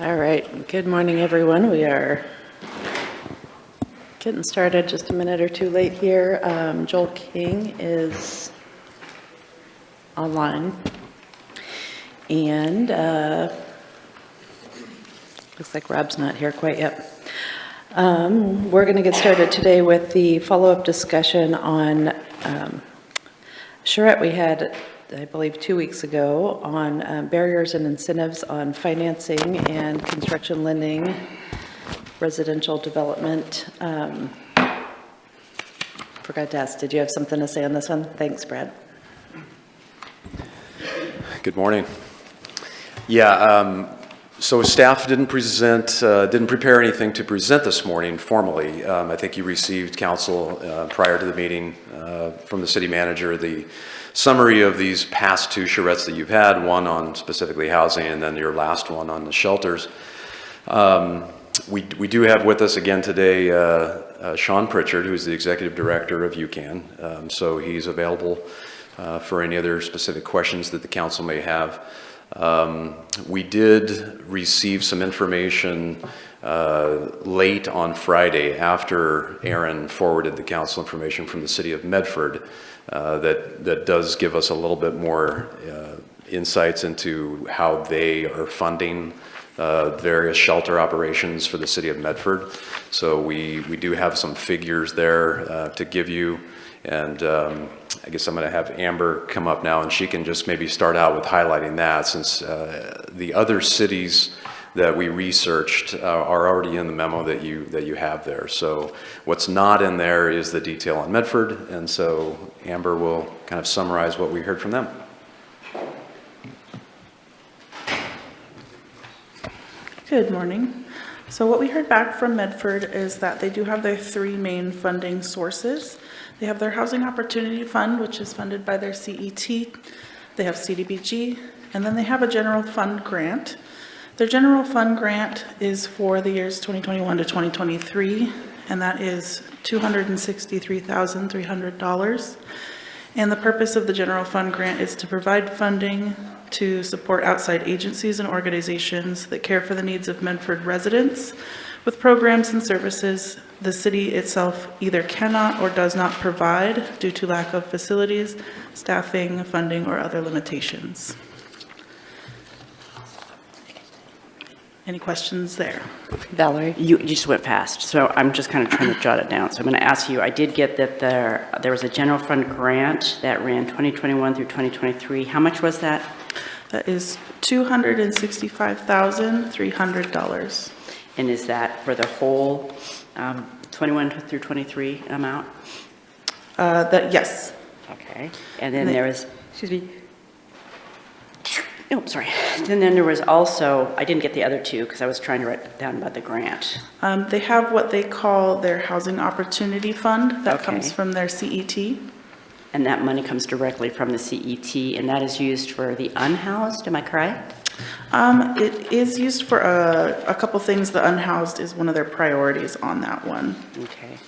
All right, good morning, everyone. We are getting started just a minute or two late here. Joel King is online, and looks like Rob's not here quite yet. We're going to get started today with the follow-up discussion on charrette we had, I believe, 2 weeks ago on barriers and incentives on financing and construction lending, residential development. Forgot to ask, did you have something to say on this one? Thanks, Brad. Good morning. Yeah, so staff didn't prepare anything to present this morning formally. I think you received counsel prior to the meeting from the city manager, the summary of these past two charrettes that you've had, one on specifically housing and then your last one on the shelters. We do have with us again today Sean Pritchard, who's the executive director of UCAN. So he's available for any other specific questions that the council may have. We did receive some information late on Friday after Aaron forwarded the council information from the city of Medford that does give us a little bit more insights into how they are funding various shelter operations for the city of Medford. So we do have some figures there to give you, and I guess I'm going to have Amber come up now, and she can just maybe start out with highlighting that, since the other cities that we researched are already in the memo that you have there. So what's not in there is the detail on Medford, and so Amber will kind of summarize what we heard from them. Good morning. So what we heard back from Medford is that they do have their three main funding sources. They have their Housing Opportunity Fund, which is funded by their CET. They have CDBG, and then they have a general fund grant. Their general fund grant is for the years 2021 to 2023, and that is $263,300. And the purpose of the general fund grant is to provide funding to support outside agencies and organizations that care for the needs of Medford residents with programs and services the city itself either cannot or does not provide due to lack of facilities, staffing, funding, or other limitations. Any questions there? Valerie? You just went fast, so I'm just kind of trying to jot it down. So I'm going to ask you, I did get that there was a general fund grant that ran 2021 through 2023. How much was that? That is $265,300. And is that for the whole 21 through 23 amount? Yes. Okay. And then there was, excuse me. Oh, sorry. And then there was also, I didn't get the other two because I was trying to write down about the grant. They have what they call their Housing Opportunity Fund that Okay. comes from their CET. And that money comes directly from the CET, and that is used for the unhoused, am I correct? It is used for a couple things. The unhoused is one of their priorities on that one. Okay.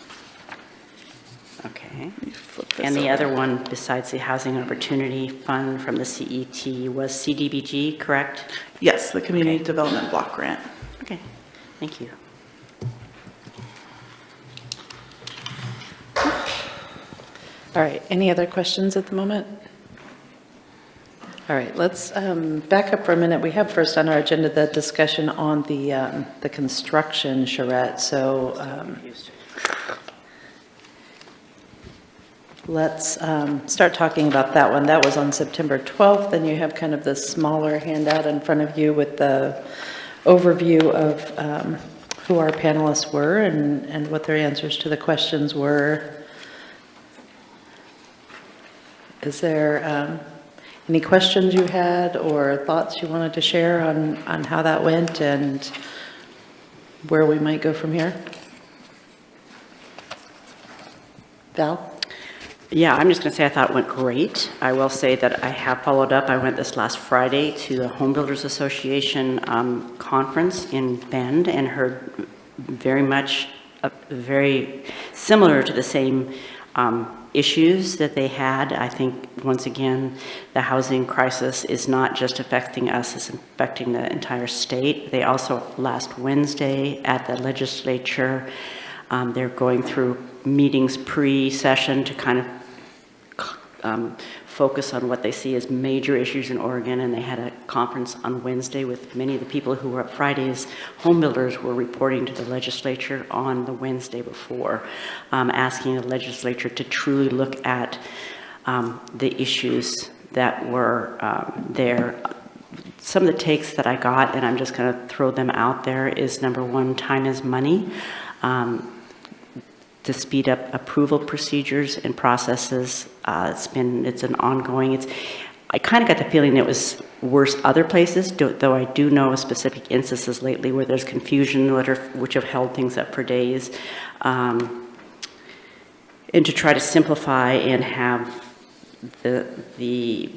Okay. Let me flip this And the over. other one, besides the Housing Opportunity Fund from the CET, was CDBG, correct? Yes, the Community Development Block Grant. Okay, thank you. All right, any other questions at the moment? All right, let's back up for a minute. We have first on our agenda the discussion on the construction charrette. So let's start talking about that one. That was on September 12th, and you have kind of the smaller handout in front of you with the overview of who our panelists were and what their answers to the questions were. Is there any questions you had or thoughts you wanted to share on how that went and where we might go from here? Val? Yeah, I'm just going to say I thought it went great. I will say that I have followed up. I went this last Friday to the Home Builders Association conference in Bend and heard very much, very similar to the same issues that they had. I think, once again, the housing crisis is not just affecting us, it's affecting the entire state. They also, last Wednesday at the legislature, they're going through meetings pre-session to kind of focus on what they see as major issues in Oregon, and they had a conference on Wednesday with many of the people who were at Friday's home builders were reporting to the legislature on the Wednesday before, asking the legislature to truly look at the issues that were there. Some of the takes that I got, and I'm just going to throw them out there, is number one, time is money. To speed up approval procedures and processes. It's an ongoing, I kind of got the feeling it was worse other places, though I do know of specific instances lately where there's confusion, which have held things up for days. And to try to simplify and have the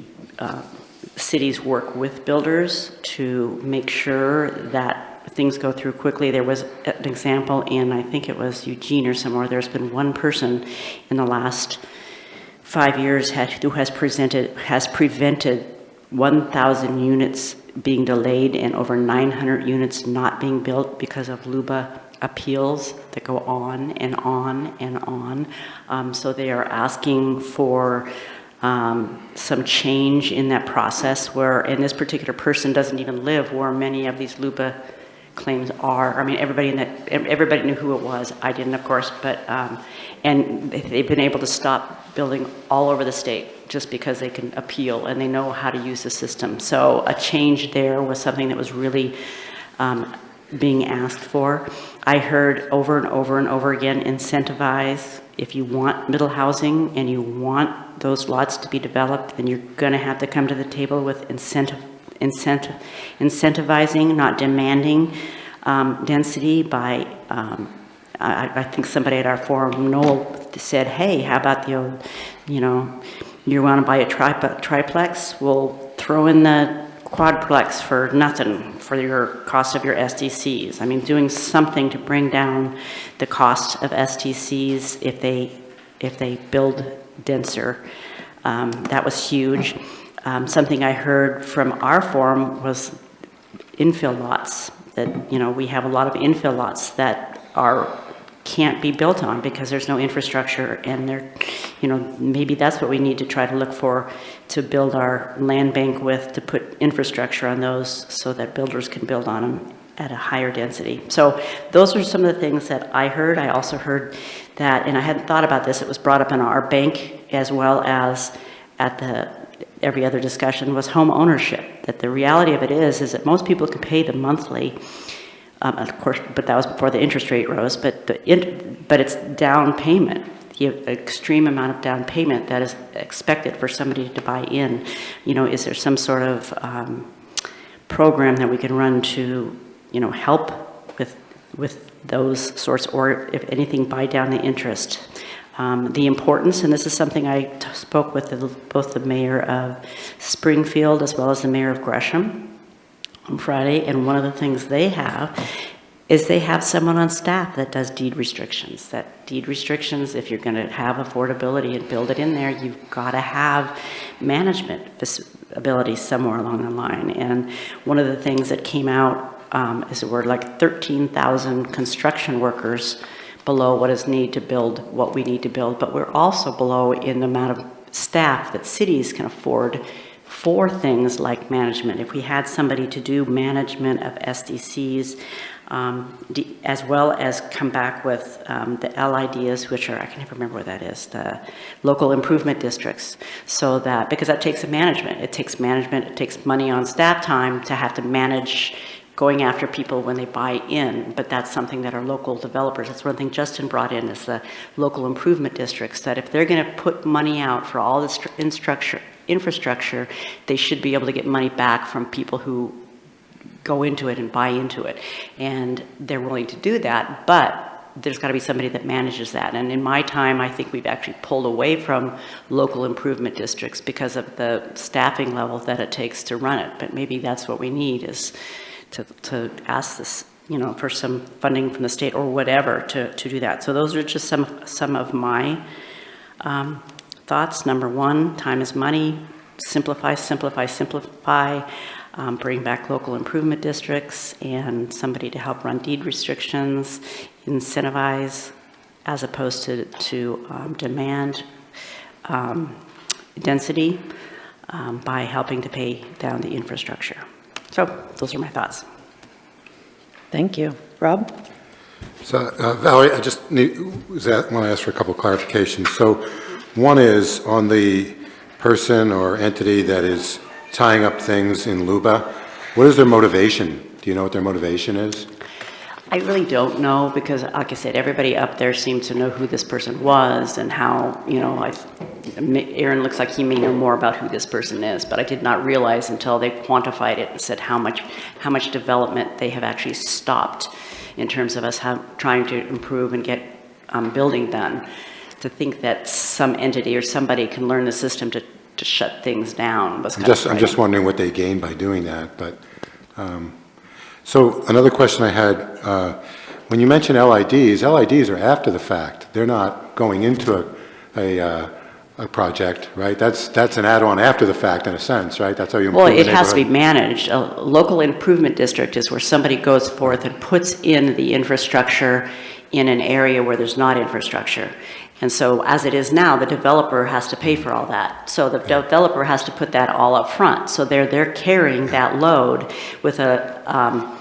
cities work with builders to make sure that things go through quickly. There was an example in, I think it was Eugene or somewhere, there's been one person in the last 5 years who has prevented 1,000 units being delayed and over 900 units not being built because of LUBA appeals that go on and on and on. So they are asking for some change in that process and this particular person doesn't even live where many of these LUBA claims are. I mean, everybody knew who it was. I didn't, of course, but and they've been able to stop building all over the state just because they can appeal and they know how to use the system. So a change there was something that was really being asked for. I heard over and over and over again, incentivize. If you want middle housing and you want those lots to be developed, then you're going to have to come to the table with incentivizing, not demanding density by, I think somebody at our forum, Noel, said, hey, how about the old, you want to buy a triplex? We'll throw in the quadplex for nothing for your cost of your SDCs. I mean, doing something to bring down the cost of SDCs if they build denser. That was huge. Something I heard from our forum was infill lots, that, we have a lot of infill lots that can't be built on because there's no infrastructure, and maybe that's what we need to try to look for, to build our land bank with, to put infrastructure on those so that builders can build on them at a higher density. So those are some of the things that I heard. I also heard that, and I hadn't thought about this, it was brought up in our bank as well as at every other discussion, was home ownership. That the reality of it is that most people can pay the monthly, of course, but that was before the interest rate rose, but it's down payment, the extreme amount of down payment that is expected for somebody to buy in. Is there some sort of program that we can run to, help with those sorts, or if anything, buy down the interest? The importance, and this is something I spoke with both the mayor of Springfield as well as the mayor of Gresham on Friday, and one of the things they have is they have someone on staff that does deed restrictions. That deed restrictions, if you're going to have affordability and build it in there, you've got to have management ability somewhere along the line. And one of the things that came out is that we're like 13,000 construction workers below what is needed to build what we need to build, but we're also below in the amount of staff that cities can afford for things like management. If we had somebody to do management of SDCs, as well as come back with the LIDs, which are, I can never remember what that is, the local improvement districts, so that, because that takes management, it takes money on staff time to have to manage going after people when they buy in, but that's something that our local developers, that's one thing Justin brought in, is the local improvement districts, that if they're going to put money out for all this infrastructure, they should be able to get money back from people who go into it and buy into it. And they're willing to do that, but there's got to be somebody that manages that. And in my time, I think we've actually pulled away from local improvement districts because of the staffing level that it takes to run it. But maybe that's what we need, is to ask this, for some funding from the state or whatever to do that. So those are just some of my thoughts. Number one, time is money. Simplify, simplify, simplify. Bring back local improvement districts and somebody to help run deed restrictions. Incentivize as opposed to demand density by helping to pay down the infrastructure. So those are my thoughts. Thank you. Rob? So, Valerie, I just want to ask for a couple of clarifications. So, one is on the person or entity that is tying up things in Luba. What is their motivation? Do you know what their motivation is? I really don't know because, like I said, everybody up there seems to know who this person was and how, you know, Aaron looks like he may know more about who this person is, but I did not realize until they quantified it and said how much development they have actually stopped in terms of us trying to improve and get building done. To think that some entity or somebody can learn the system to shut things down was kind of I'm just wondering what they gain by doing that. But so another question I had, when you mention LIDs are after the fact. They're not going into a project, right? That's an add-on after the fact in a sense, right? That's how you improve Well, it has to be neighborhood. managed. A local improvement district is where somebody goes forth and puts in the infrastructure in an area where there's not infrastructure. And so as it is now, the developer has to pay for all that. So the developer has to put that all up front. So they're carrying that load with a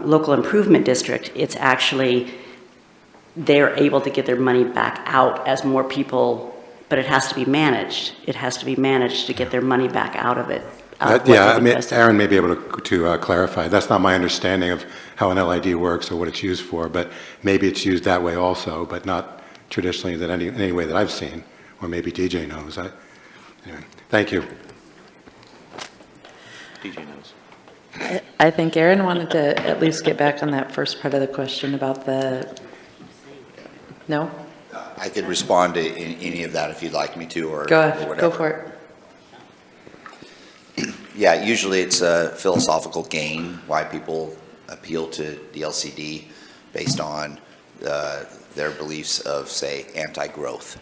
local improvement district. It's actually, they're able to get their money back out as more people, but it has to be managed. It has to be managed to get their money back out of it. Yeah, I mean, Aaron may be able to clarify. That's not my understanding of how an LID works or what it's used for, but maybe it's used that way also, but not traditionally that any way that I've seen, or maybe DJ knows. Anyway, thank you. DJ knows. I think Aaron wanted to at least get back on that first part of the question about no? I could respond to any of that if you'd like me to, or Go ahead, whatever. go for it. Yeah, usually it's a philosophical gain why people appeal to DLCD based on their beliefs of, say, anti-growth.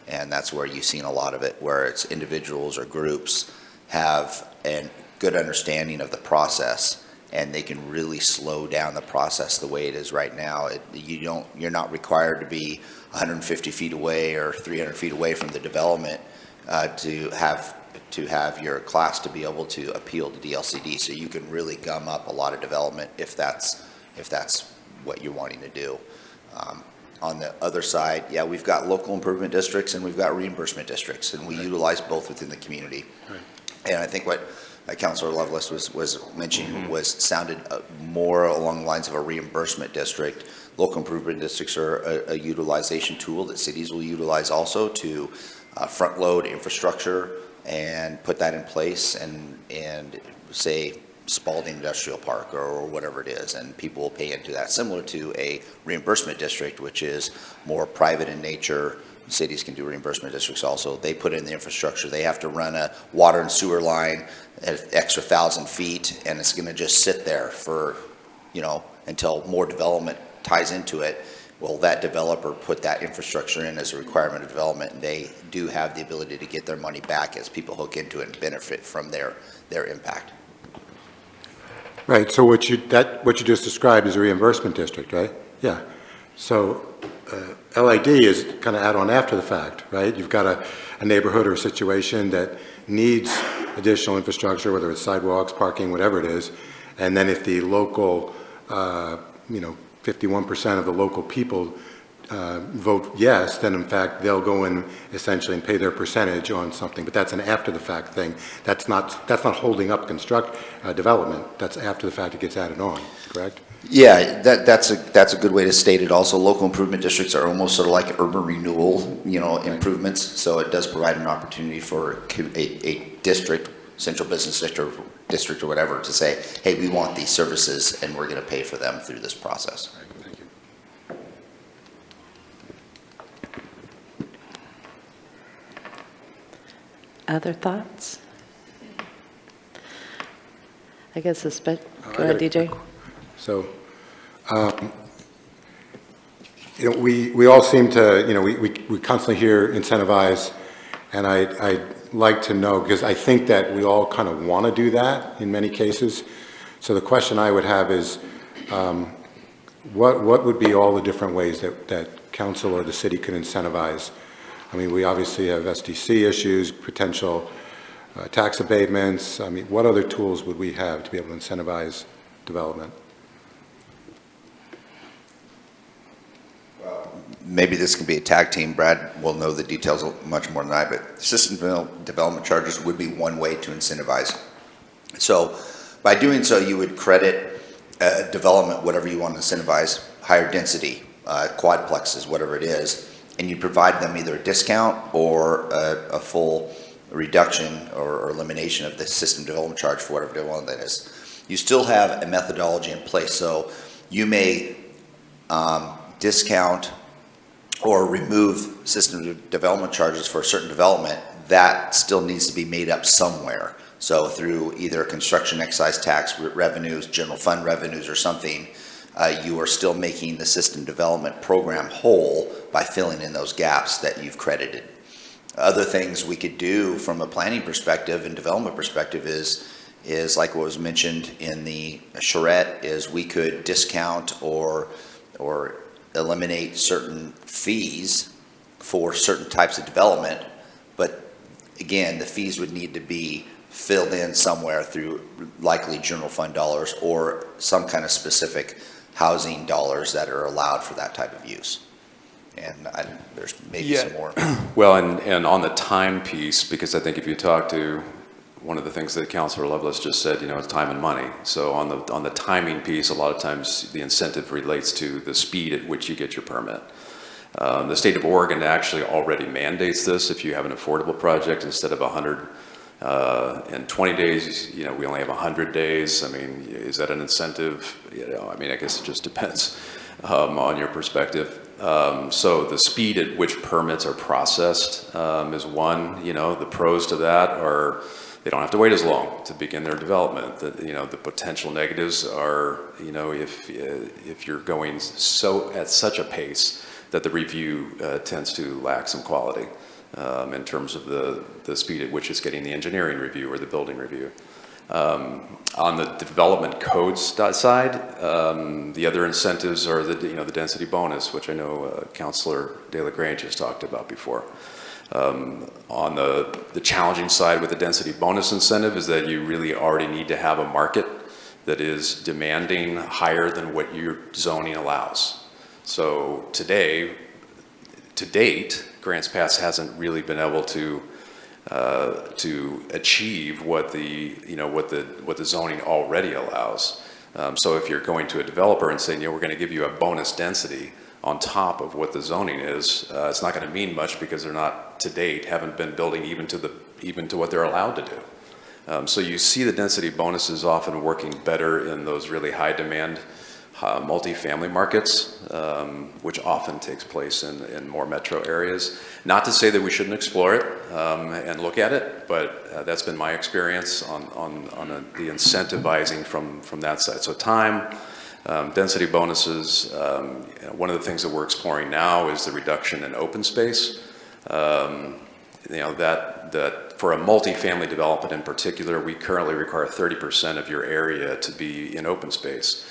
And that's where you've seen a lot of it, where it's individuals or groups have a good understanding of the process and they can really slow down the process the way it is right now. You're not required to be 150 feet away or 300 feet away from the development to have your class to be able to appeal to DLCD. So you can really gum up a lot of development if that's what you're wanting to do. On the other side, yeah, we've got local improvement districts and we've got reimbursement districts, and we utilize both within the community. Right. And I think what Councilor Lovelace was mentioning sounded more along the lines of a reimbursement district. Local improvement districts are a utilization tool that cities will utilize also to front load infrastructure and put that in place and say Spalding Industrial Park or whatever it is, and people will pay into that, similar to a reimbursement district, which is more private in nature. Cities can do reimbursement districts also. They put in the infrastructure. They have to run a water and sewer line at extra 1,000 feet, and it's going to just sit there for, until more development ties into it. Well, that developer put that infrastructure in as a requirement of development, and they do have the ability to get their money back as people hook into it and benefit from their impact. Right, so what you just described is a reimbursement district, right? Yeah. So LID is kind of add-on after the fact, right? You've got a neighborhood or a situation that needs additional infrastructure, whether it's sidewalks, parking, whatever it is, and then if the local, 51% of the local people vote yes, then in fact they'll go in essentially and pay their percentage on something. But that's an after the fact thing. That's not holding up development. That's after the fact it gets added on, correct? Yeah, that's a good way to state it. Also, local improvement districts are almost sort of like urban renewal, improvements. So it does provide an opportunity for a district, central business district or whatever, to say, hey, we want these services and we're going to pay for them through this process. Thank you. Other thoughts? I guess go ahead, DJ. So, we all seem to, we constantly hear incentivize, and I'd like to know, because I think that we all kind of want to do that in many cases. So the question I would have is, what would be all the different ways that council or the city could incentivize? I mean, we obviously have SDC issues, potential tax abatements. I mean, what other tools would we have to be able to incentivize development? Maybe this can be a tag team. Brad will know the details much more than I, but system development charges would be one way to incentivize. So by doing so, you would credit development, whatever you want to incentivize, higher density, quadplexes, whatever it is, and you provide them either a discount or a full reduction or elimination of the system development charge for whatever development that is. You still have a methodology in place, so you may discount or remove system development charges for a certain development. That still needs to be made up somewhere. So through either construction excise tax revenues, general fund revenues, or something, you are still making the system development program whole by filling in those gaps that you've credited. Other things we could do from a planning perspective and development perspective is like what was mentioned in the charrette, is we could discount or eliminate certain fees for certain types of development, but again, the fees would need to be filled in somewhere through likely general fund dollars or some kind of specific housing dollars that are allowed for that type of use. And there's maybe some more. Well, and on the time piece, because I think if you talk to one of the things that Councilor Lovelace just said, it's time and money. So on the timing piece, a lot of times the incentive relates to the speed at which you get your permit. The state of Oregon actually already mandates this. If you have an affordable project, instead of 120 days, we only have 100 days. I mean, is that an incentive? I mean, I guess it just depends on your perspective. So the speed at which permits are processed is one. The pros to that are they don't have to wait as long to begin their development. The potential negatives are, if you're going at such a pace that the review tends to lack some quality in terms of the speed at which it's getting the engineering review or the building review. On the development codes side, the other incentives are the density bonus, which I know Councilor De La Grange has talked about before. On the challenging side with the density bonus incentive is that you really already need to have a market that is demanding higher than what your zoning allows. So to date, Grants Pass hasn't really been able to achieve what the zoning already allows. So if you're going to a developer and saying, we're going to give you a bonus density on top of what the zoning is, it's not going to mean much because they're not, to date, haven't been building even to what they're allowed to do. So you see the density bonuses often working better in those really high demand multifamily markets, which often takes place in more metro areas. Not to say that we shouldn't explore it and look at it, but that's been my experience on the incentivizing from that side. So time, density bonuses. One of the things that we're exploring now is the reduction in open space. That for a multifamily development in particular, we currently require 30% of your area to be in open space.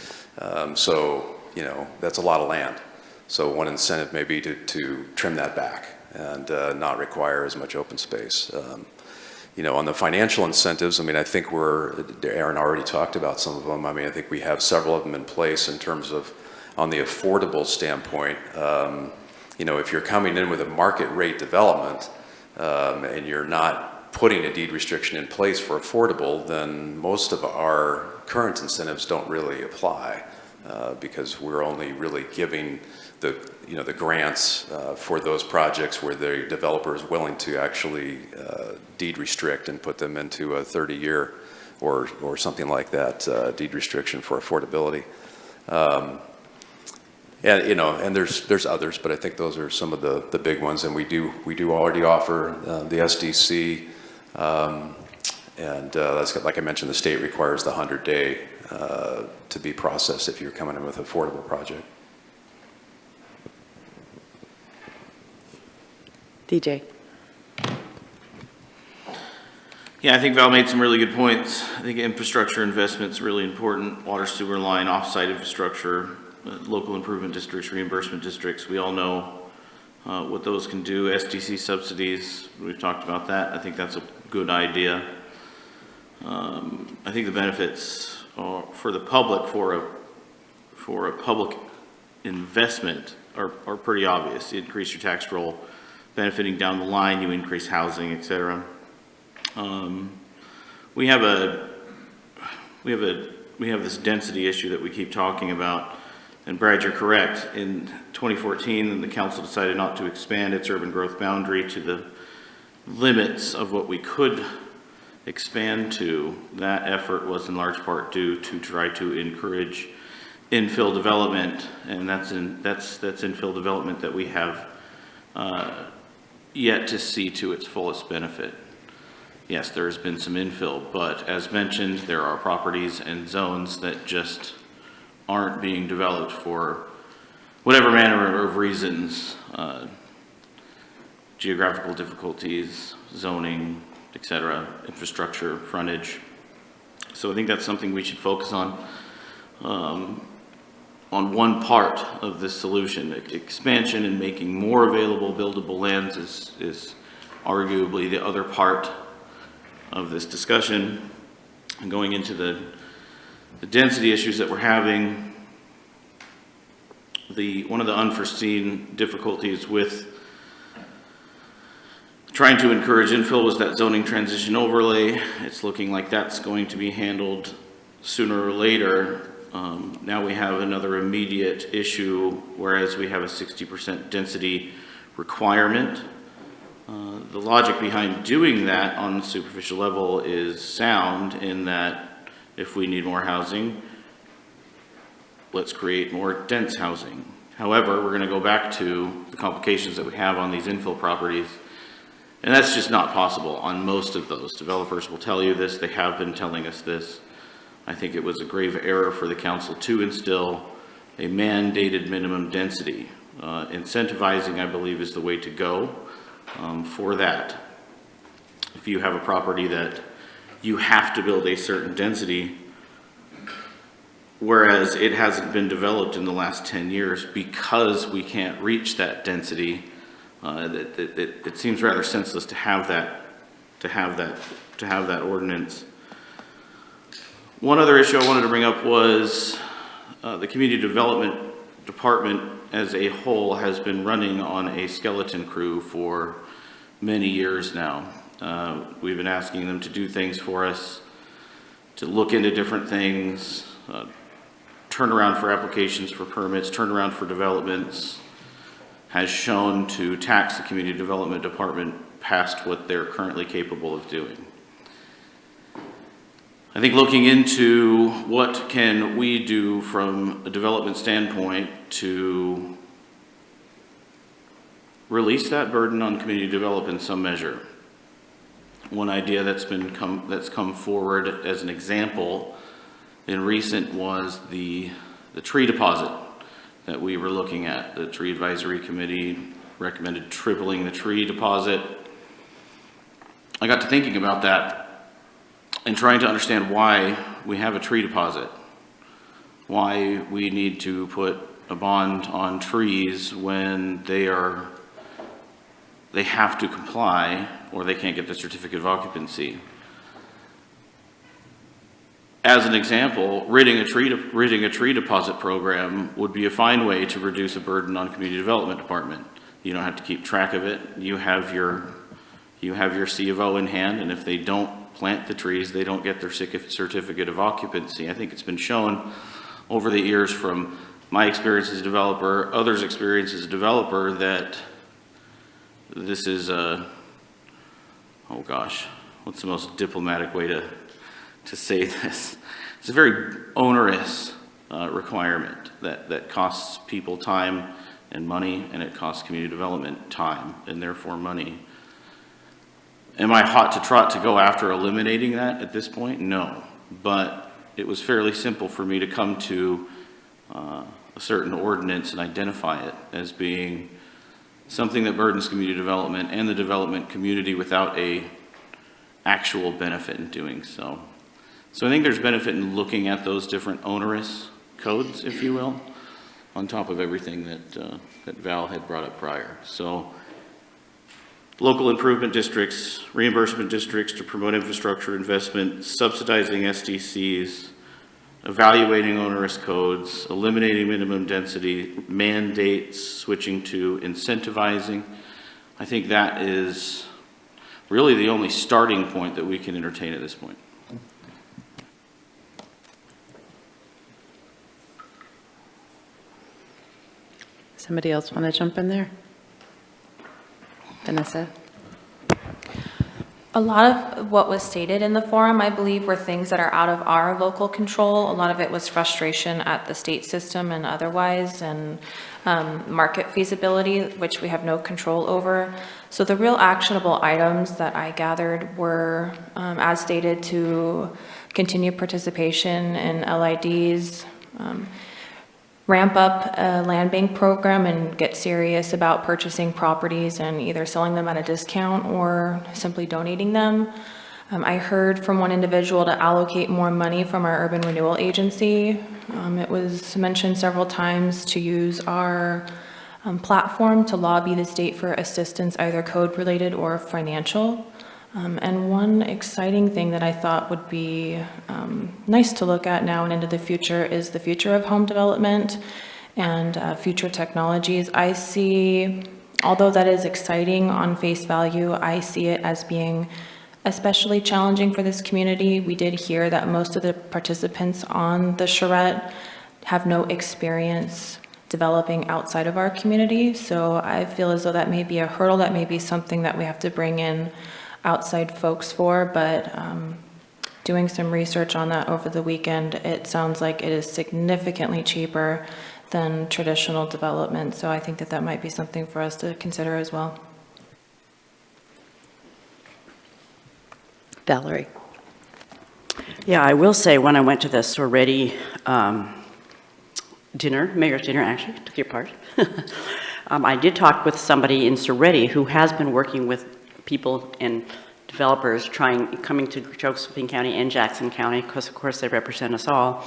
So that's a lot of land. So one incentive may be to trim that back and not require as much open space. On the financial incentives, I mean, I think Aaron already talked about some of them. I mean, I think we have several of them in place in terms of, on the affordable standpoint, if you're coming in with a market rate development and you're not putting a deed restriction in place for affordable, then most of our current incentives don't really apply because we're only really giving the grants for those projects where the developer is willing to actually deed restrict and put them into a 30-year or something like that deed restriction for affordability. And there's others, but I think those are some of the big ones. And we do already offer the SDC, and that's, like I mentioned, the state requires the 100-day to be processed if you're coming in with an affordable project. DJ? Yeah, I think Val made some really good points. I think infrastructure investment's really important. Water, sewer line, off-site infrastructure, local improvement districts, reimbursement districts. We all know what those can do. SDC subsidies, we've talked about that. I think that's a good idea. I think the benefits for the public for a public investment are pretty obvious. You increase your tax roll, benefiting down the line, you increase housing, et cetera. We have this density issue that we keep talking about, and Brad, you're correct. In 2014, the council decided not to expand its urban growth boundary to the limits of what we could expand to. That effort was in large part due to try to encourage infill development, and that's infill development that we have yet to see to its fullest benefit. Yes, there has been some infill, but as mentioned, there are properties and zones that just aren't being developed for whatever manner of reasons, geographical difficulties, zoning, etc., infrastructure, frontage. So I think that's something we should focus on one part of this solution. Expansion and making more available buildable lands is arguably the other part of this discussion. And going into the density issues that we're having, one of the unforeseen difficulties with trying to encourage infill was that zoning transition overlay. It's looking like that's going to be handled sooner or later. Now we have another immediate issue, whereas we have a 60% density requirement. The logic behind doing that on the superficial level is sound, in that if we need more housing, let's create more dense housing. However, we're going to go back to the complications that we have on these infill properties, and that's just not possible on most of those. Developers will tell you this. They have been telling us this. I think it was a grave error for the council to instill a mandated minimum density. Incentivizing, I believe, is the way to go for that. If you have a property that you have to build a certain density, whereas it hasn't been developed in the last 10 years because we can't reach that density, it seems rather senseless to have that ordinance. One other issue I wanted to bring up was the community development department as a whole has been running on a skeleton crew for many years now. We've been asking them to do things for us, to look into different things, turn around for applications for permits, turn around for developments, has shown to tax the community development department past what they're currently capable of doing. I think looking into what can we do from a development standpoint to release that burden on community development in some measure. One idea that's come forward as an example in recent was the tree deposit that we were looking at. The tree advisory committee recommended tripling the tree deposit. I got to thinking about that and trying to understand why we have a tree deposit, why we need to put a bond on trees when they have to comply or they can't get the certificate of occupancy. As an example, ridding a tree deposit program would be a fine way to reduce a burden on community development department. You don't have to keep track of it. You have your C of O in hand, and if they don't plant the trees, they don't get their certificate of occupancy. I think it's been shown over the years from my experience as a developer, others' experience as a developer, that this is oh gosh, what's the most diplomatic way to say this? It's a very onerous requirement that costs people time and money, and it costs community development time and therefore money. Am I hot to trot to go after eliminating that at this point? No, but it was fairly simple for me to come to a certain ordinance and identify it as being something that burdens community development and the development community without a actual benefit in doing so. So I think there's benefit in looking at those different onerous codes, if you will, on top of everything that Val had brought up prior. So local improvement districts, reimbursement districts to promote infrastructure investment, subsidizing SDCs, evaluating onerous codes, eliminating minimum density, mandates, switching to incentivizing. I think that is really the only starting point that we can entertain at this point. Somebody else want to jump in there? Vanessa? A lot of what was stated in the forum, I believe, were things that are out of our local control. A lot of it was frustration at the state system and otherwise, and market feasibility, which we have no control over. So the real actionable items that I gathered were, as stated, to continue participation in LIDs, ramp up a land bank program and get serious about purchasing properties and either selling them at a discount or simply donating them. I heard from one individual to allocate more money from our urban renewal agency. It was mentioned several times to use our platform to lobby the state for assistance, either code-related or financial. And one exciting thing that I thought would be nice to look at now and into the future is the future of home development and future technologies. I see, although that is exciting on face value, I see it as being especially challenging for this community. We did hear that most of the participants on the charrette have no experience developing outside of our community. So I feel as though that may be a hurdle, that may be something that we have to bring in outside folks for, but doing some research on that over the weekend, it sounds like it is significantly cheaper than traditional development. So I think that that might be something for us to consider as well. Valerie? Yeah, I will say, when I went to the Soretti dinner, mayor's dinner, actually, took your part, I did talk with somebody in Soretti who has been working with people and developers coming to Josephine County and Jackson County, because of course they represent us all.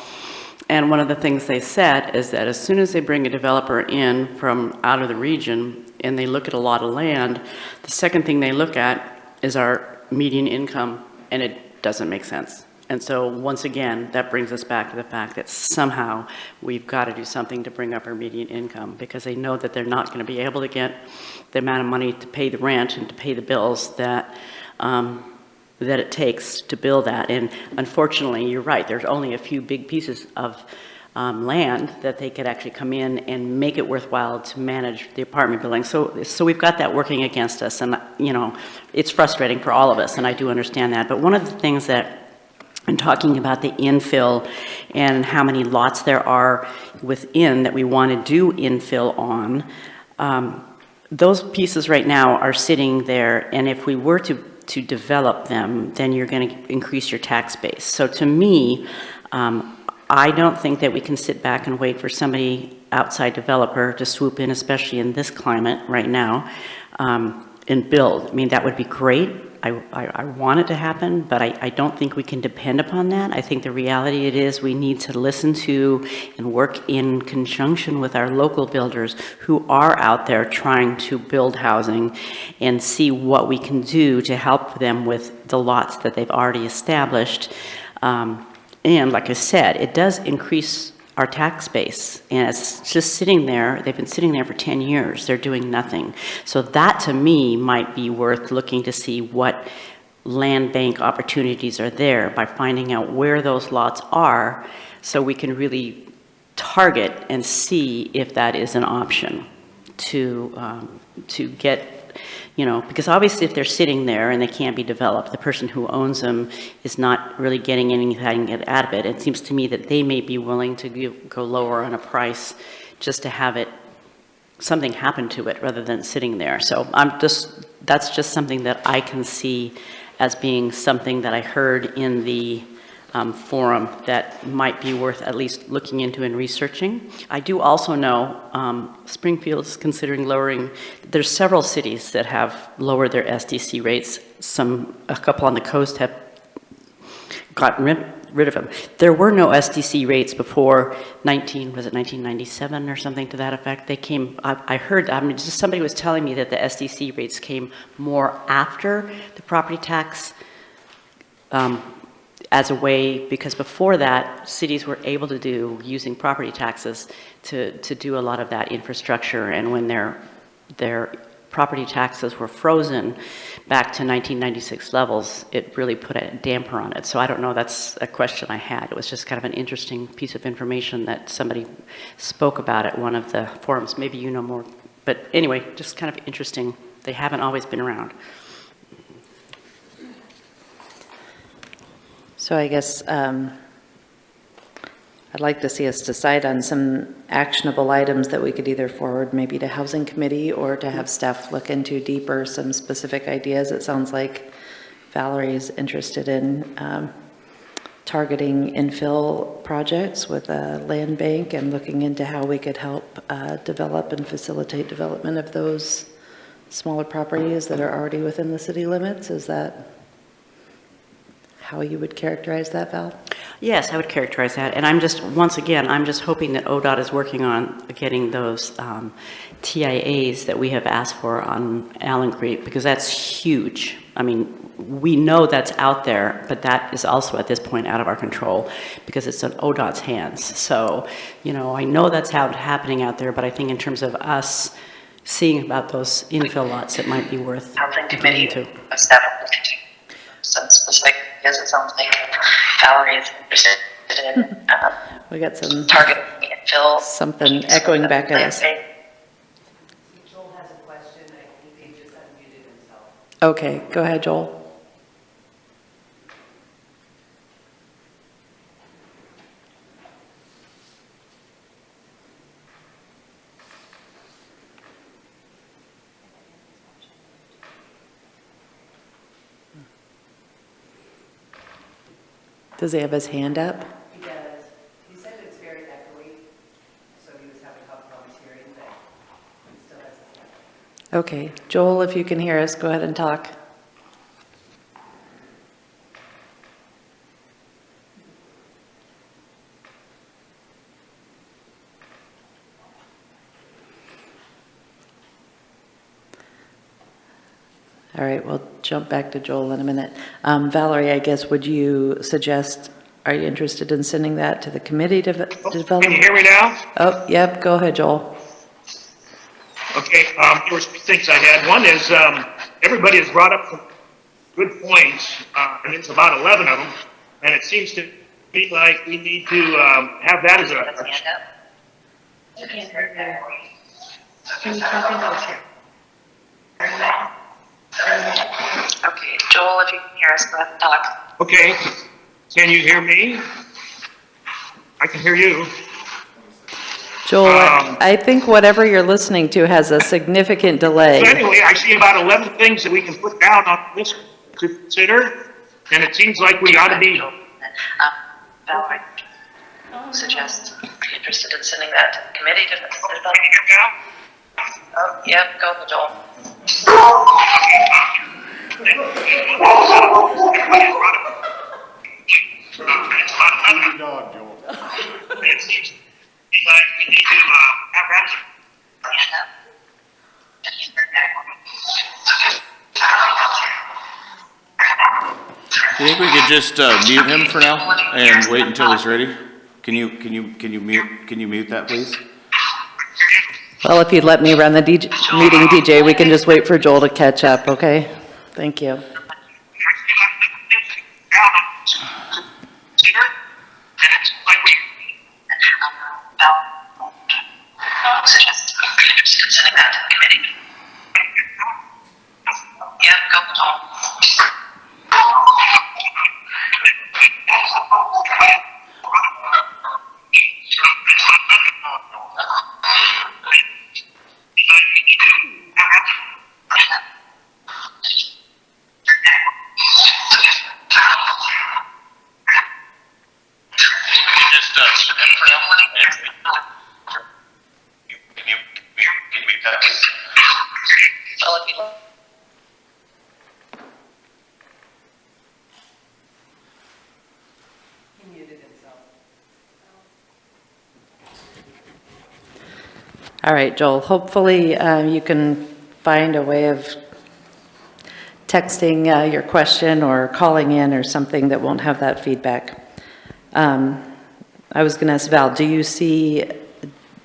And one of the things they said is that as soon as they bring a developer in from out of the region and they look at a lot of land, the second thing they look at is our median income, and it doesn't make sense. And so once again, that brings us back to the fact that somehow we've got to do something to bring up our median income, because they know that they're not going to be able to get the amount of money to pay the rent and to pay the bills that that it takes to build that. And unfortunately, you're right, there's only a few big pieces of land that they could actually come in and make it worthwhile to manage the apartment building. So we've got that working against us, and you know, it's frustrating for all of us, and I do understand that. But one of the things that, I'm talking about the infill and how many lots there are within that we want to do infill on, those pieces right now are sitting there, and if we were to develop them, then you're going to increase your tax base. So to me, I don't think that we can sit back and wait for somebody outside developer to swoop in, especially in this climate right now, and build. I mean, that would be great. I want it to happen, but I don't think we can depend upon that. I think the reality it is we need to listen to and work in conjunction with our local builders who are out there trying to build housing and see what we can do to help them with the lots that they've already established. And like I said, it does increase our tax base, and it's just sitting there. They've been sitting there for 10 years. They're doing nothing. So that to me might be worth looking to see what land bank opportunities are there by finding out where those lots are, so we can really target and see if that is an option to get, you know, because obviously if they're sitting there and they can't be developed, the person who owns them is not really getting anything out of it. It seems to me that they may be willing to go lower on a price just to have it, something happen to it rather than sitting there. So that's just something that I can see as being something that I heard in the forum that might be worth at least looking into and researching. I do also know Springfield is considering lowering, there's several cities that have lowered their SDC rates. A couple on the coast have gotten rid of them. There were no SDC rates before 1997 or something to that effect. They came, I heard, just somebody was telling me that the SDC rates came more after the property tax as a way, because before that, cities were able to do, using property taxes, to do a lot of that infrastructure, and when their property taxes were frozen back to 1996 levels, it really put a damper on it. So I don't know, that's a question I had. It was just kind of an interesting piece of information that somebody spoke about at one of the forums. Maybe you know more, but anyway, just kind of interesting. They haven't always been around. So I guess I'd like to see us decide on some actionable items that we could either forward maybe to Housing Committee or to have staff look into deeper, some specific ideas. It sounds like Valerie is interested in targeting infill projects with a land bank and looking into how we could help develop and facilitate development of those smaller properties that are already within the city limits. Is that how you would characterize that, Val? Yes, I would characterize that. And I'm just, once again, I'm just hoping that ODOT is working on getting those TIAs that we have asked for on Allen Creek, because that's huge. I mean, we know that's out there, but that is also at this point out of our control because it's in ODOT's hands. So, you know, I know that's happening out there, but I think in terms of us seeing about those infill lots, it might be worth Housing looking Committee into. of staff some specific ideas. It sounds like Valerie is interested in We got some targeting infill. something echoing back at us. Joel has a question. I think he just unmuted himself. Okay, go ahead, Joel. Does he have his hand up? He does. He said it's very echoey, so he was having trouble hearing, but he still has his hand up. Okay, Joel, if you can hear us, go ahead and talk. All right, we'll jump back to Joel in a minute. Valerie, I guess, would you suggest, are you interested in sending that to the committee to develop? Can you hear me now? Oh, yep, go ahead, Joel. Okay, there were two things I had. One is, everybody has brought up some good points, and it's about 11 of them, and it seems to me like we need to have that as a... Can you talk into the Okay, Joel, if you can hear us, go ahead and talk. Okay, can you hear me? I can hear you. Joel, I think whatever you're listening to has a significant delay. So anyway, I see about 11 things that we can put down on this to consider, and it seems like we ought to be... Valerie, suggest, be interested in sending that to the committee to develop. Oh, yep, go ahead, Joel. Dog, Joel. It seems like we need to have that. Do you think we could just mute him for now and wait until he's ready? Can you mute that, please? Well, if you'd let me run the meeting, DJ, we can just wait for Joel to catch up, okay? Thank you. Suggest, be interested in sending that to the committee. Yep, go ahead, Joel. because all of people. He muted himself. All right, Joel, hopefully you can find a way of texting your question or calling in or something that won't have that feedback. I was going to ask Val,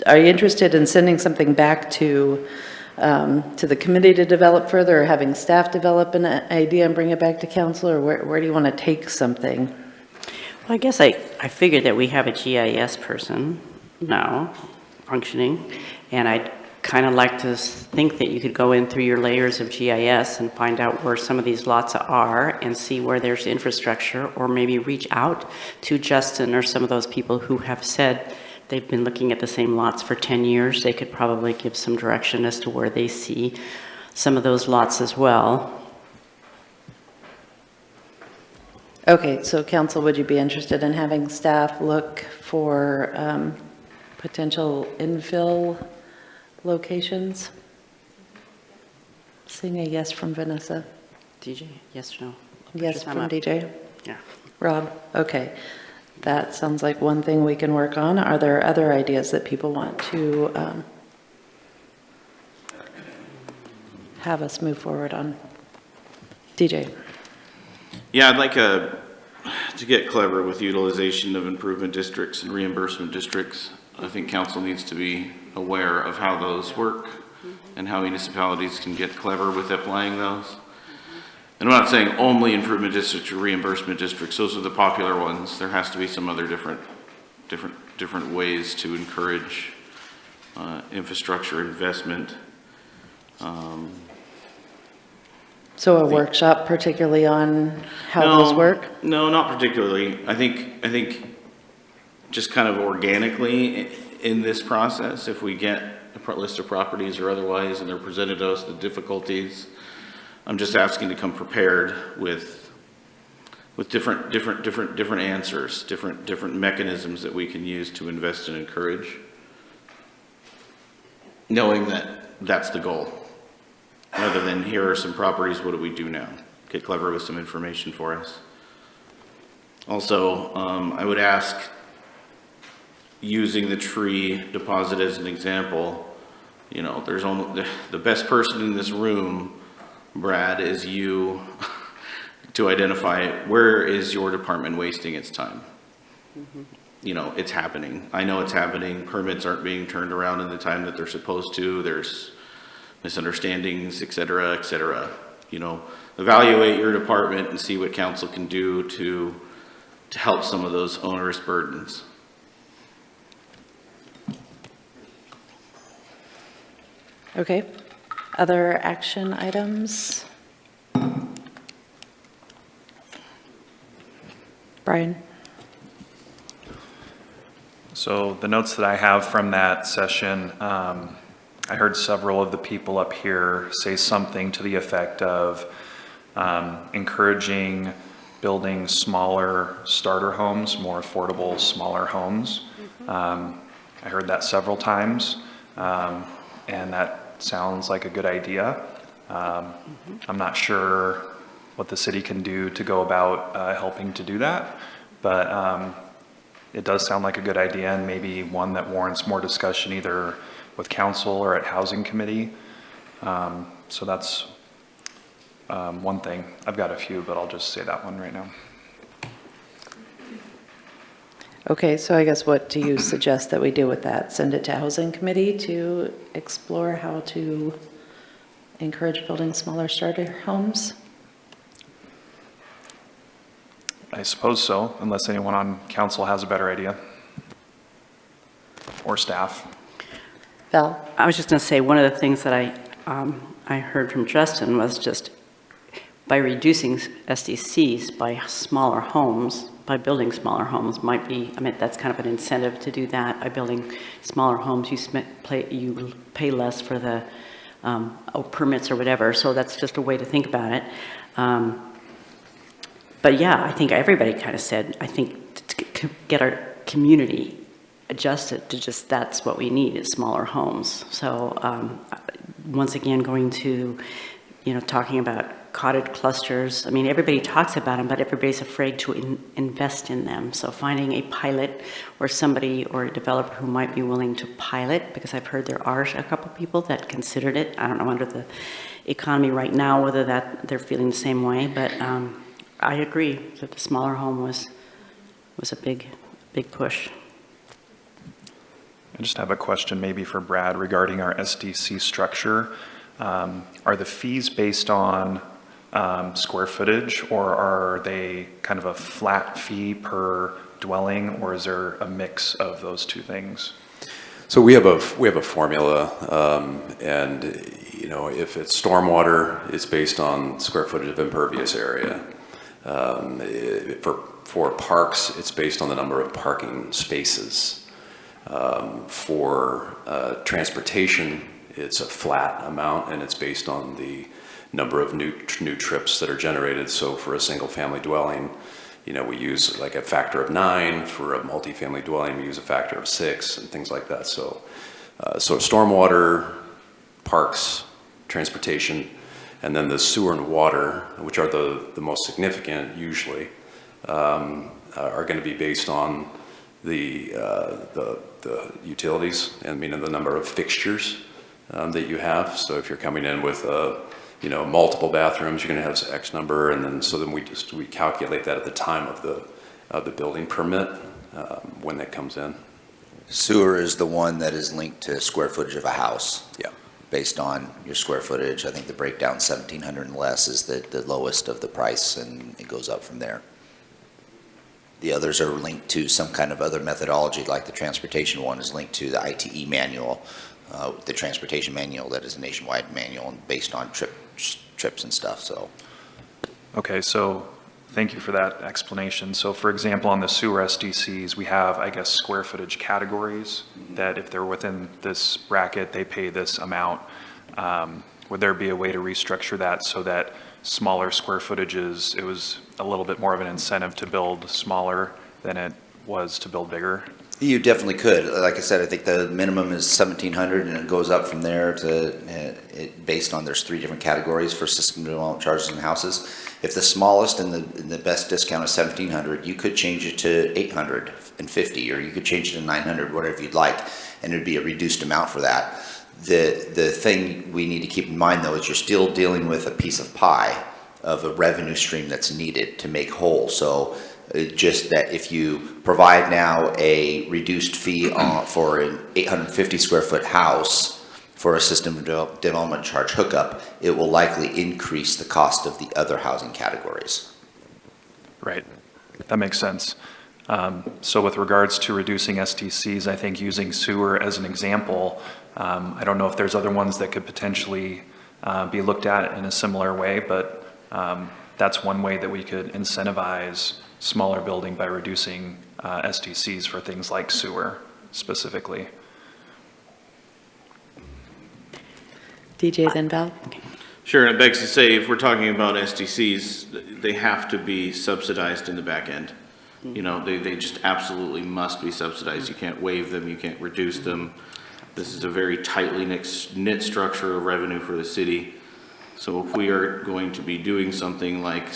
are you interested in sending something back to the committee to develop further, or having staff develop an idea and bring it back to council, or where do you want to take something? Well, I guess I figured that we have a GIS person now functioning, and I'd kind of like to think that you could go in through your layers of GIS and find out where some of these lots are and see where there's infrastructure, or maybe reach out to Justin or some of those people who have said they've been looking at the same lots for 10 years. They could probably give some direction as to where they see some of those lots as well. Okay, so council, would you be interested in having staff look for potential infill locations? Seeing a yes from Vanessa. DJ, yes or no? Yes from DJ. Yeah. Rob, okay. That sounds like one thing we can work on. Are there other ideas that people want to have us move forward on? DJ. Yeah, I'd like to get clever with utilization of improvement districts and reimbursement districts. I think council needs to be aware of how those work and how municipalities can get clever with applying those. And I'm not saying only improvement districts or reimbursement districts. Those are the popular ones. There has to be some other different ways to encourage infrastructure investment. So a workshop particularly on how those work? No, not particularly. I think just kind of organically in this process, if we get a list of properties or otherwise and they're presented to us the difficulties, I'm just asking to come prepared with different answers, different mechanisms that we can use to invest and encourage, knowing that that's the goal. Rather than here are some properties, what do we do now? Get clever with some information for us. Also, I would ask, using the tree deposit as an example, you know, there's only the best person in this room, Brad, is you to identify where is your department wasting its time. You know, it's happening. I know it's happening. Permits aren't being turned around in the time that they're supposed to. There's misunderstandings, et cetera, et cetera. You know, evaluate your department and see what council can do to help some of those onerous burdens. Okay. Other action items? Brian? So the notes that I have from that session, I heard several of the people up here say something to the effect of encouraging building smaller starter homes, more affordable, smaller homes. I heard that several times, and that sounds like a good idea. I'm not sure what the city can do to go about helping to do that, but it does sound like a good idea, and maybe one that warrants more discussion either with council or at housing committee. So that's one thing. I've got a few, but I'll just say that one right now. Okay, so I guess what do you suggest that we do with that? Send it to housing committee to explore how to encourage building smaller starter homes? I suppose so, unless anyone on council has a better idea. Or staff. Val? I was just going to say, one of the things that I heard from Justin was just by reducing SDCs by smaller homes, by building smaller homes might be, I mean, that's kind of an incentive to do that. By building smaller homes, you pay less for the permits or whatever. So that's just a way to think about it. But yeah, I think everybody kind of said, I think to get our community adjusted to just, that's what we need is smaller homes. So once again, going to, talking about cottage clusters. I mean, everybody talks about them, but everybody's afraid to invest in them. So finding a pilot or somebody or a developer who might be willing to pilot, because I've heard there are a couple people that considered it. I don't know under the economy right now whether that they're feeling the same way, but I agree that the smaller home was a big push. I just have a question maybe for Brad regarding our SDC structure. Are the fees based on square footage, or are they kind of a flat fee per dwelling, or is there a mix of those two things? So we have a formula, and if it's stormwater, it's based on square footage of impervious area. For parks, it's based on the number of parking spaces. For transportation, it's a flat amount, and it's based on the number of new trips that are generated. So for a single family dwelling, we use like a factor of 9. For a multifamily dwelling, we use a factor of 6 and things like that. So stormwater, parks, transportation, and then the sewer and water, which are the most significant usually, are going to be based on the utilities and the number of fixtures that you have. So if you're coming in with multiple bathrooms, you're going to have X number, and then we calculate that at the time of the building permit when that comes in. Sewer is the one that is linked to square footage of a house. Yeah. Based on your square footage. I think the breakdown 1,700 and less is the lowest of the price, and it goes up from there. The others are linked to some kind of other methodology, like the transportation one is linked to the ITE manual, the transportation manual that is a nationwide manual and based on trips and stuff. So. Okay, so thank you for that explanation. So for example, on the sewer SDCs, we have, I guess, square footage categories that if they're within this bracket, they pay this amount. Would there be a way to restructure that so that smaller square footages, it was a little bit more of an incentive to build smaller than it was to build bigger? You definitely could. Like I said, I think the minimum is 1,700, and it goes up from there to based on there's 3 different categories for system development charges and houses. If the smallest and the best discount is 1,700, you could change it to 850, or you could change it to 900, whatever you'd like, and it'd be a reduced amount for that. The thing we need to keep in mind though is you're still dealing with a piece of pie of a revenue stream that's needed to make whole. So just that if you provide now a reduced fee for an 850 square foot house for a system development charge hookup, it will likely increase the cost of the other housing categories. Right, that makes sense. So with regards to reducing SDCs, I think using sewer as an example, I don't know if there's other ones that could potentially be looked at in a similar way, but that's one way that we could incentivize smaller building by reducing SDCs for things like sewer specifically. DJ, then Val? Sure, and it begs to say, if we're talking about SDCs, they have to be subsidized in the back end. They just absolutely must be subsidized. You can't waive them, you can't reduce them. This is a very tightly knit structure of revenue for the city. So if we are going to be doing something like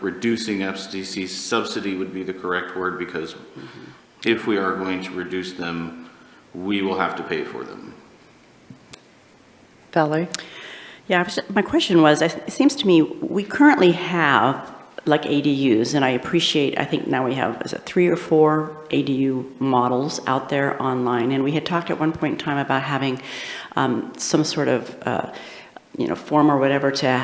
reducing SDC, subsidy would be the correct word, because if we are going to reduce them, we will have to pay for them. Valerie? Yeah, my question was, it seems to me we currently have like ADUs, and I think now we have, 3 or 4 ADU models out there online, and we had talked at one point in time about having some sort of form or whatever to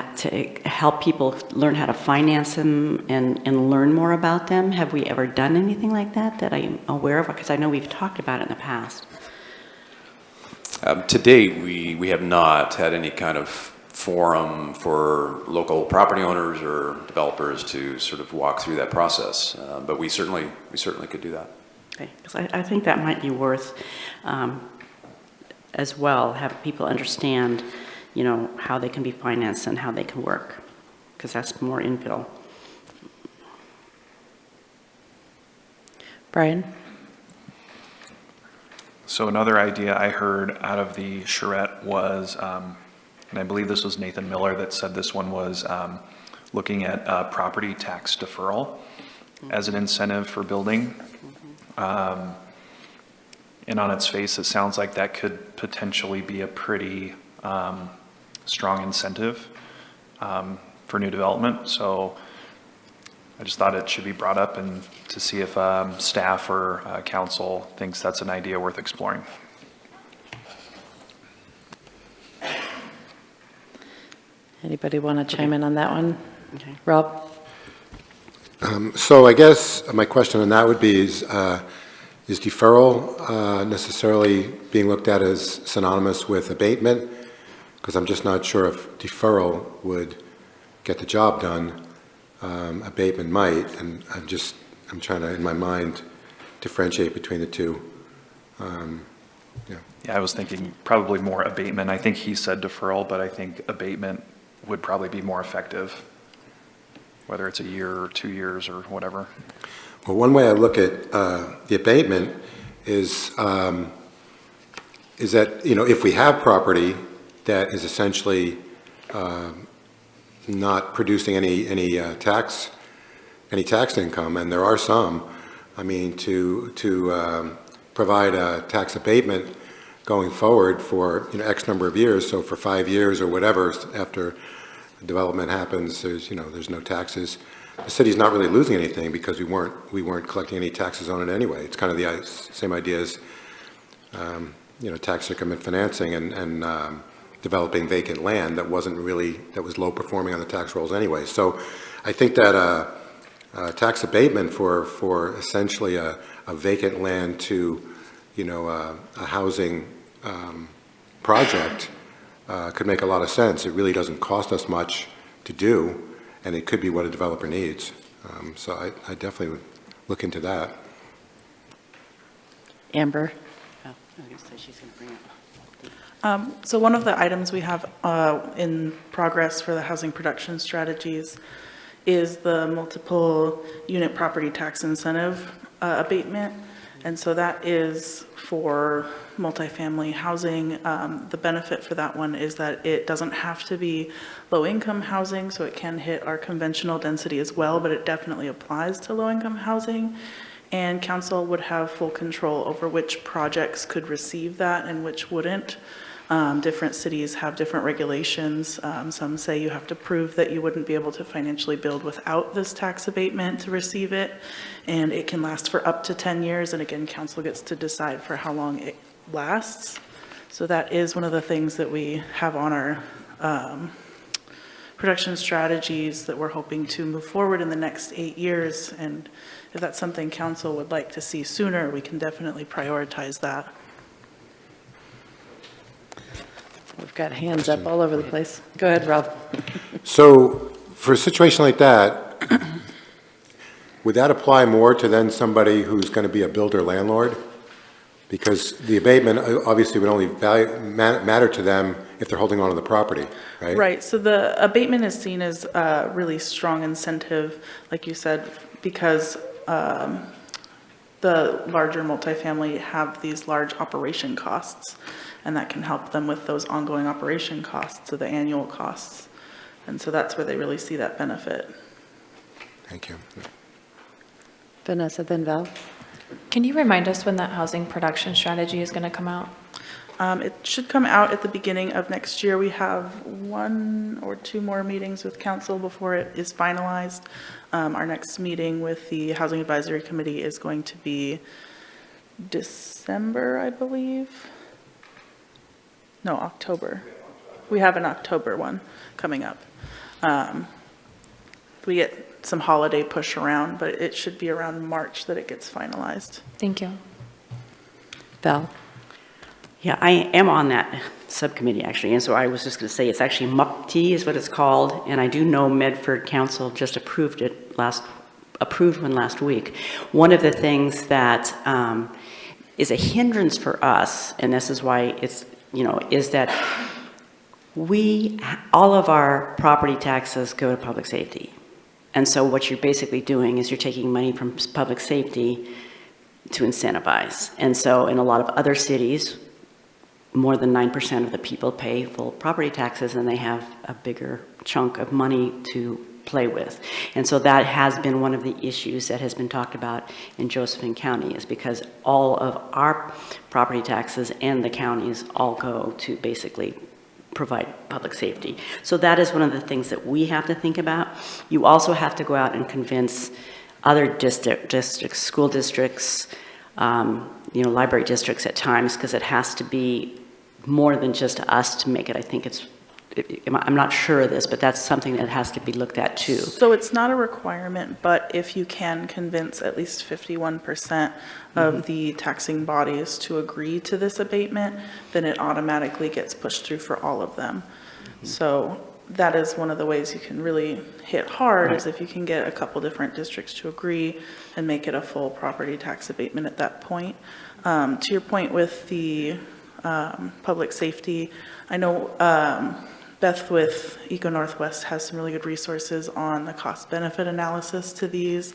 help people learn how to finance them and learn more about them. Have we ever done anything like that I'm aware of? Because I know we've talked about it in the past. To date, we have not had any kind of forum for local property owners or developers to sort of walk through that process, but we certainly could do that. Okay, because I think that might be worth as well, have people understand, how they can be financed and how they can work, because that's more infill. Brian? So another idea I heard out of the charrette was and I believe this was Nathan Miller that said this one was looking at property tax deferral as an incentive for building. And on its face, it sounds like that could potentially be a pretty strong incentive for new development. So I just thought it should be brought up and to see if staff or council thinks that's an idea worth exploring. Anybody want to chime in on that one? Okay. Rob? So I guess my question on that would be is deferral necessarily being looked at as synonymous with abatement? Because I'm just not sure if deferral would get the job done. Abatement might, and I'm trying to, in my mind, differentiate between the two. Yeah, I was thinking probably more abatement. I think he said deferral, but I think abatement would probably be more effective, whether it's a year or 2 years or whatever. Well, one way I look at the abatement is that, if we have property that is essentially not producing any tax income, and there are some, I mean, to provide a tax abatement going forward for X number of years, so for 5 years or whatever after development happens, there's no taxes. The city's not really losing anything because we weren't collecting any taxes on it anyway. It's kind of the same idea as tax increment financing and developing vacant land that was low performing on the tax rolls anyway. So I think that tax abatement for essentially a vacant land to a housing project could make a lot of sense. It really doesn't cost us much to do, and it could be what a developer needs. So I definitely would look into that. Amber? Oh, I was going to say she's going to bring it. So one of the items we have in progress for the housing production strategies is the multiple unit property tax incentive abatement. And so that is for multifamily housing. The benefit for that one is that it doesn't have to be low-income housing, so it can hit our conventional density as well, but it definitely applies to low-income housing. And council would have full control over which projects could receive that and which wouldn't. Different cities have different regulations. Some say you have to prove that you wouldn't be able to financially build without this tax abatement to receive it, and it can last for up to 10 years, and again, council gets to decide for how long it lasts. So that is one of the things that we have on our production strategies that we're hoping to move forward in the next 8 years, and if that's something council would like to see sooner, we can definitely prioritize that. We've got hands up all over the place. Go ahead, Rob. So for a situation like that, would that apply more to then somebody who's going to be a builder landlord? Because the abatement obviously would only matter to them if they're holding on to the property, right? Right, so the abatement is seen as a really strong incentive, like you said, because the larger multifamily have these large operation costs, and that can help them with those ongoing operation costs, so the annual costs. And so that's where they really see that benefit. Thank you. Vanessa, then Val. Can you remind us when that housing production strategy is going to come out? It should come out at the beginning of next year. We have 1 or 2 more meetings with council before it is finalized. Our next meeting with the Housing Advisory Committee is going to be December, I believe. No, October. We have an October one coming up. We get some holiday push around, but it should be around March that it gets finalized. Thank you. Val. Yeah, I am on that subcommittee, actually, and so I was just going to say it's actually MUPT is what it's called, and I do know Medford Council just approved one last week. One of the things that is a hindrance for us, and this is why it's, is that all of our property taxes go to public safety. And so what you're basically doing is you're taking money from public safety to incentivize. And so in a lot of other cities, more than 9% of the people pay full property taxes, and they have a bigger chunk of money to play with. And so that has been one of the issues that has been talked about in Josephine County, is because all of our property taxes and the counties all go to basically provide public safety. So that is one of the things that we have to think about. You also have to go out and convince other districts, school districts, library districts at times, because it has to be more than just us to make it. I think I'm not sure of this, but that's something that has to be looked at too. So it's not a requirement, but if you can convince at least 51% of the taxing bodies to agree to this abatement, then it automatically gets pushed through for all of them. So that is one of the ways you can really hit hard, is if you can get a couple different districts to agree and make it a full property tax abatement at that point. To your point with the public safety, I know Beth with Eco Northwest has some really good resources on the cost benefit analysis to these,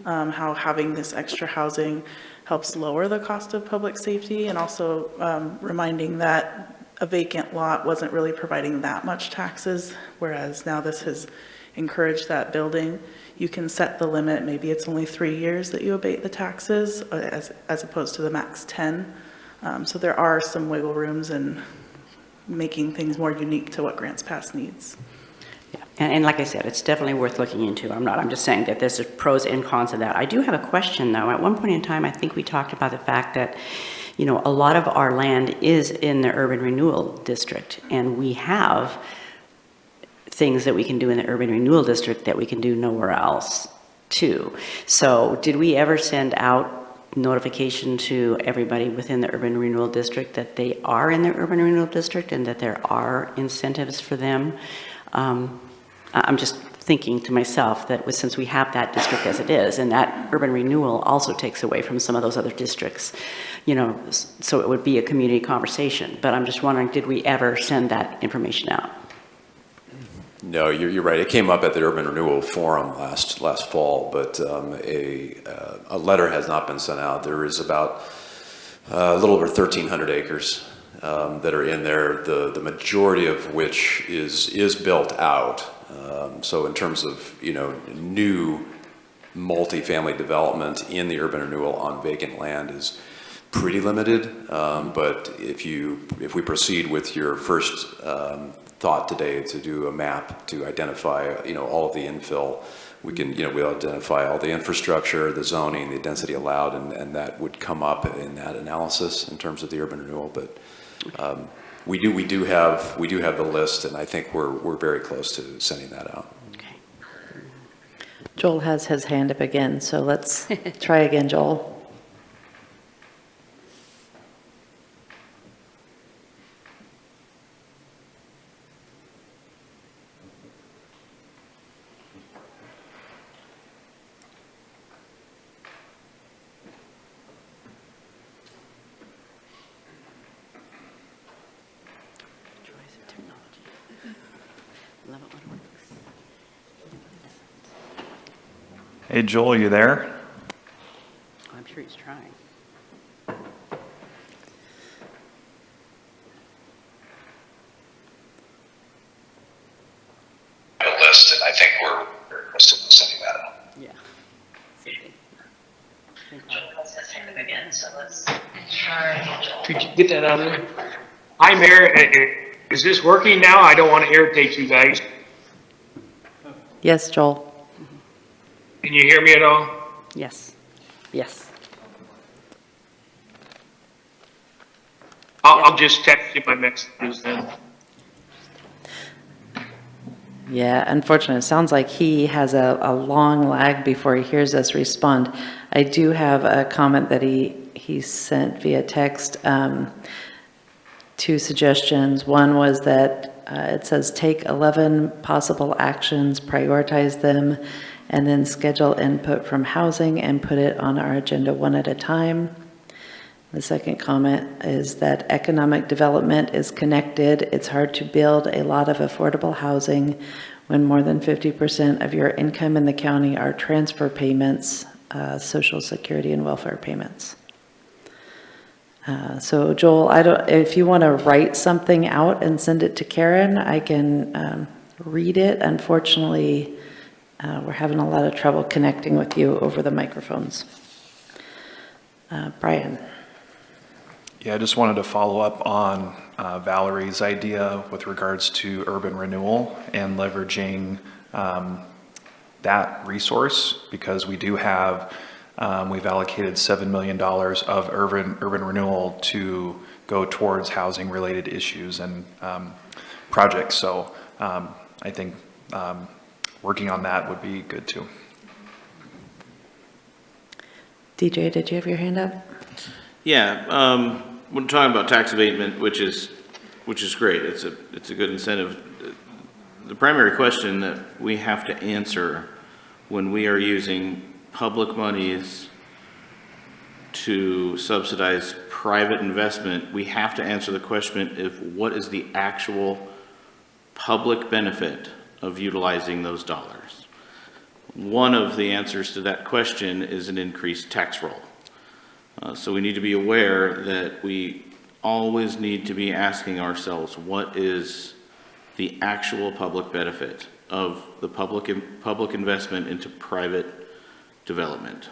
how having this extra housing helps lower the cost of public safety, and also reminding that a vacant lot wasn't really providing that much taxes, whereas now this has encouraged that building. You can set the limit, maybe it's only 3 years that you abate the taxes, as opposed to the max 10. So there are some wiggle rooms in making things more unique to what Grants Pass needs. Yeah. And like I said, it's definitely worth looking into. I'm just saying that there's pros and cons of that. I do have a question though. At one point in time, I think we talked about the fact that, a lot of our land is in the urban renewal district, and we have things that we can do in the urban renewal district that we can do nowhere else too. So did we ever send out notification to everybody within the urban renewal district that they are in the urban renewal district and that there are incentives for them? I'm just thinking to myself that since we have that district as it is, and that urban renewal also takes away from some of those other districts, so it would be a community conversation. But I'm just wondering, did we ever send that information out? No, you're right. It came up at the Urban Renewal Forum last fall, but a letter has not been sent out. There is about a little over 1,300 acres that are in there, the majority of which is built out. So in terms of new multifamily development in the urban renewal on vacant land is pretty limited. But if we proceed with your first thought today to do a map to identify all of the infill, we can we'll identify all the infrastructure, the zoning, the density allowed, and that would come up in that analysis in terms of the urban renewal. But we do have the list, and I think we're very close to sending that out. Okay. Joel has his hand up again, so let's try again, Joel. Hey, Joel, you there? I'm sure he's trying. A list, and I think we're close to sending that out. Yeah. Joel has his hand up again, so let's try Joel. Could you get that out of there? Hi, Mayor. Is this working now? I don't want to irritate you guys. Yes, Joel. Can you hear me at all? Yes. Yes. I'll just text you my messages then. Yeah, unfortunately, it sounds like he has a long lag before he hears us respond. I do have a comment that he sent via text, 2 suggestions. One was that it says take 11 possible actions, prioritize them, and then schedule input from housing and put it on our agenda one at a time. The second comment is that economic development is connected. It's hard to build a lot of affordable housing when more than 50% of your income in the county are transfer payments, Social Security and welfare payments. So Joel, if you want to write something out and send it to Karen, I can read it. Unfortunately, we're having a lot of trouble connecting with you over the microphones. Brian. Yeah, I just wanted to follow up on Valerie's idea with regards to urban renewal and leveraging that resource, because we do have, we've allocated $7 million of urban renewal to go towards housing related issues and projects. So I think working on that would be good too. DJ, did you have your hand up? Yeah, we're talking about tax abatement, which is great. It's a good incentive. The primary question that we have to answer when we are using public monies to subsidize private investment, we have to answer the question of what is the actual public benefit of utilizing those dollars. One of the answers to that question is an increased tax roll. So we need to be aware that we always need to be asking ourselves, what is the actual public benefit of the public investment into private development?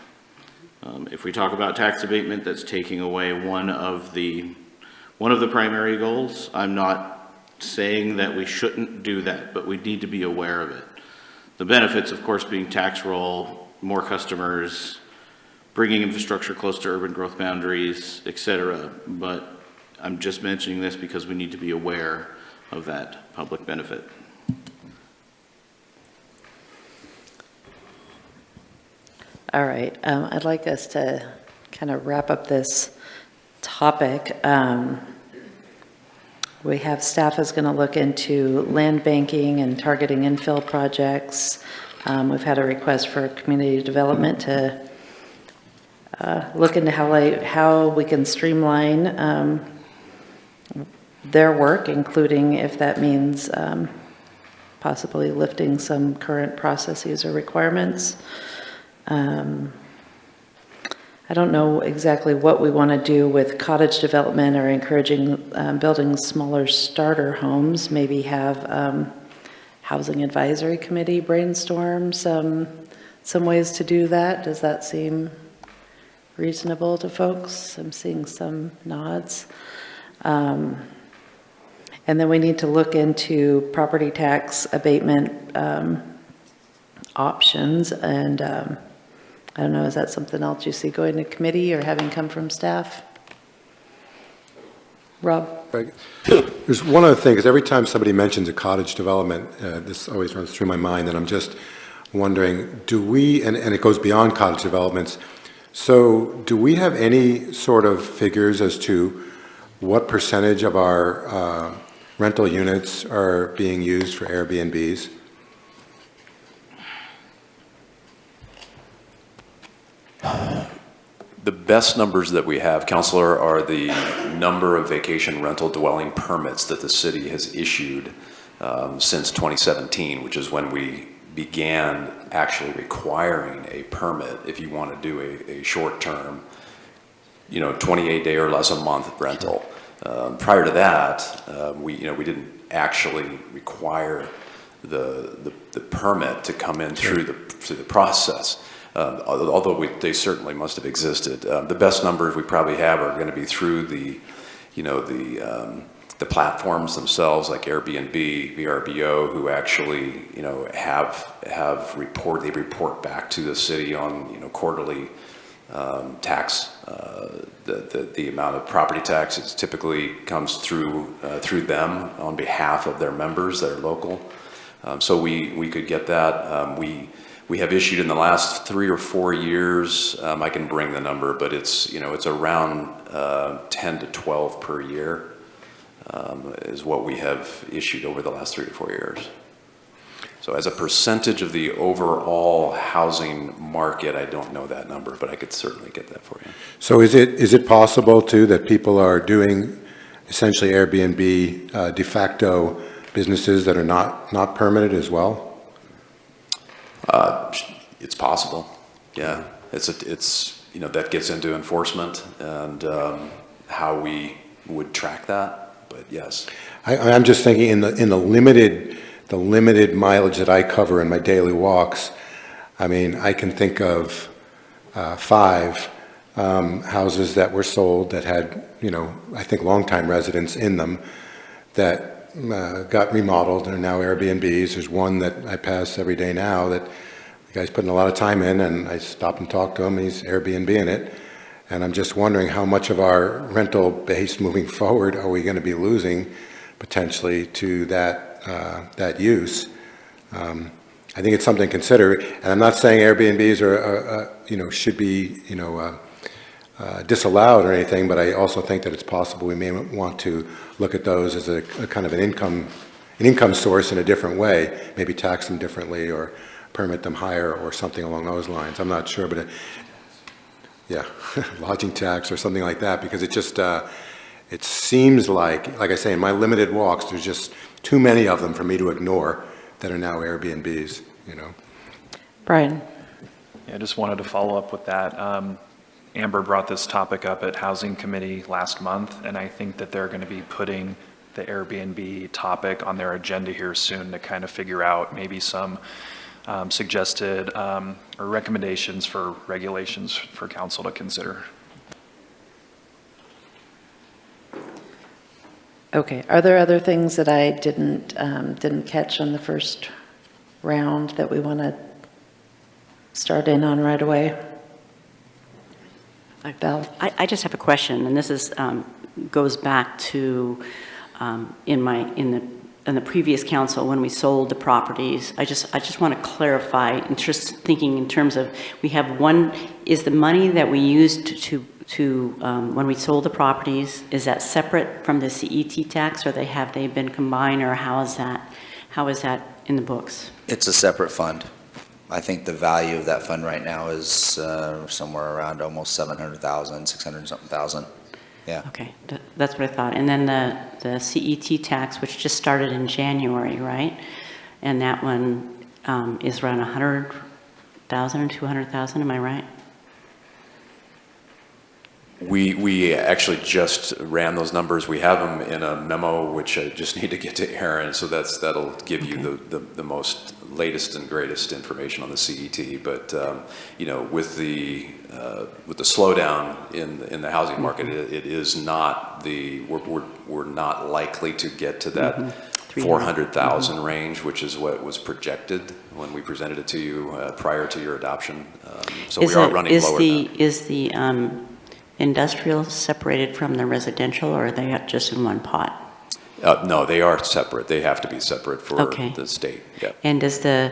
If we talk about tax abatement, that's taking away one of the primary goals. I'm not saying that we shouldn't do that, but we need to be aware of it. The benefits, of course, being tax roll, more customers, bringing infrastructure close to urban growth boundaries, et cetera. But I'm just mentioning this because we need to be aware of that public benefit. All right, I'd like us to kind of wrap up this topic. We have staff is going to look into land banking and targeting infill projects. We've had a request for community development to look into how we can streamline their work, including if that means possibly lifting some current processes or requirements. I don't know exactly what we want to do with cottage development or encouraging building smaller starter homes. Maybe have Housing Advisory Committee brainstorm some ways to do that. Does that seem reasonable to folks? I'm seeing some nods. And then we need to look into property tax abatement options. And I don't know, is that something else you see going to committee or having come from staff? Rob? Right. There's one other thing, because every time somebody mentions a cottage development, this always runs through my mind, and I'm just wondering, do we, and it goes beyond cottage developments, so do we have any sort of figures as to what percentage of our rental units are being used for Airbnbs? The best numbers that we have, Counselor, are the number of vacation rental dwelling permits that the city has issued since 2017, which is when we began actually requiring a permit if you want to do a short-term, 28-day or less a month rental. Prior to that, we didn't actually require the permit to come in through the process. Although they certainly must have existed. The best numbers we probably have are going to be through the platforms themselves, like Airbnb, VRBO, who actually they report back to the city on quarterly tax. The amount of property taxes typically comes through them on behalf of their members that are local. So we could get that. We have issued in the last 3 or 4 years, I can bring the number, but it's around 10 to 12 per year is what we have issued over the last 3 to 4 years. So as a percentage of the overall housing market, I don't know that number, but I could certainly get that for you. So is it possible too that people are doing essentially Airbnb de facto businesses that are not permitted as well? It's possible, yeah. It's that gets into enforcement and how we would track that, but yes. I'm just thinking in the limited mileage that I cover in my daily walks, I mean, I can think of 5 houses that were sold that had, I think longtime residents in them that got remodeled and are now Airbnbs. There's one that I pass every day now that the guy's putting a lot of time in, and I stop and talk to him, he's Airbnb-ing it. And I'm just wondering how much of our rental base moving forward are we going to be losing potentially to that use. I think it's something to consider, and I'm not saying Airbnbs are, should be, disallowed or anything, but I also think that it's possible we may want to look at those as a kind of an income source in a different way, maybe tax them differently or permit them higher or something along those lines. I'm not sure, but yeah, lodging tax or something like that, because it just, it seems like I say, in my limited walks, there's just too many of them for me to ignore that are now Airbnbs, Brian? Yeah, I just wanted to follow up with that. Amber brought this topic up at Housing Committee last month, and I think that they're going to be putting the Airbnb topic on their agenda here soon to kind of figure out maybe some suggested or recommendations for regulations for council to consider. Okay, are there other things that I didn't catch on the first round that we want to start in on right away? Like Val? I just have a question, and this is, goes back to in the previous council when we sold the properties. I just want to clarify, just thinking in terms of, we have one, is the money that we used to when we sold the properties, is that separate from the CET tax, or have they been combined, or how is that in the books? It's a separate fund. I think the value of that fund right now is somewhere around almost 700,000, 600-something thousand. Yeah. Okay, that's what I thought. And then the CET tax, which just started in January, right? And that one is around 100,000 or 200,000, am I right? We actually just ran those numbers. We have them in a memo, which I just need to get to Aaron, so that'll give you the most latest and greatest information on the CET. But with the slowdown in the housing market, it is not we're not likely to get to that 400,000 range, which is what was projected when we presented it to you prior to your adoption. So we are running lower than that. Is the industrial separated from the residential, or are they just in one pot? No, they are separate. They have to be separate for the state. Yeah. And does the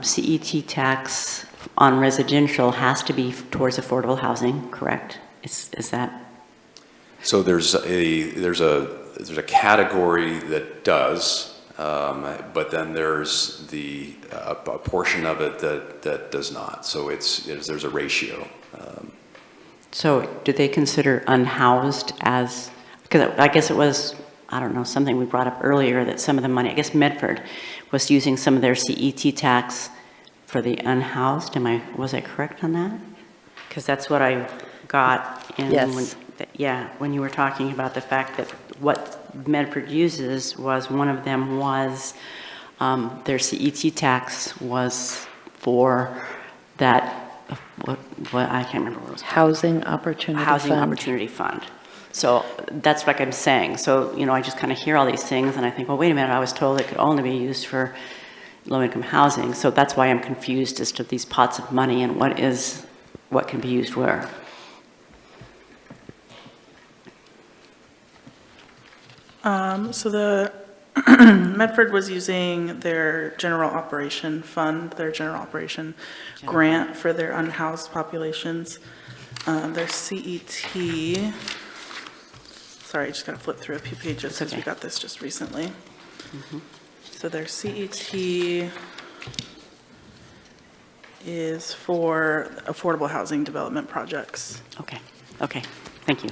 CET tax on residential has to be towards affordable housing, correct? Is that? So there's a category that does, but then there's a portion of it that does not. So there's a ratio. So do they consider unhoused as, because I guess it was, I don't know, something we brought up earlier, that some of the money, I guess Medford was using some of their CET tax for the unhoused. Was I correct on that? Because that's what I got in. Yes. When you were talking about the fact that what Medford uses was, one of them was, their CET tax was for that, what I can't remember what it was called. Housing Opportunity Fund. So that's like I'm saying. So, I just kind of hear all these things and I think, well, wait a minute, I was told it could only be used for low-income housing. So that's why I'm confused as to these pots of money and what can be used where. So the Medford was using their general operation fund, their general operation grant for their unhoused populations. Their CET, sorry, I just got to flip through a few pages because we got this just recently. So their CET is for affordable housing development projects. Okay, thank you.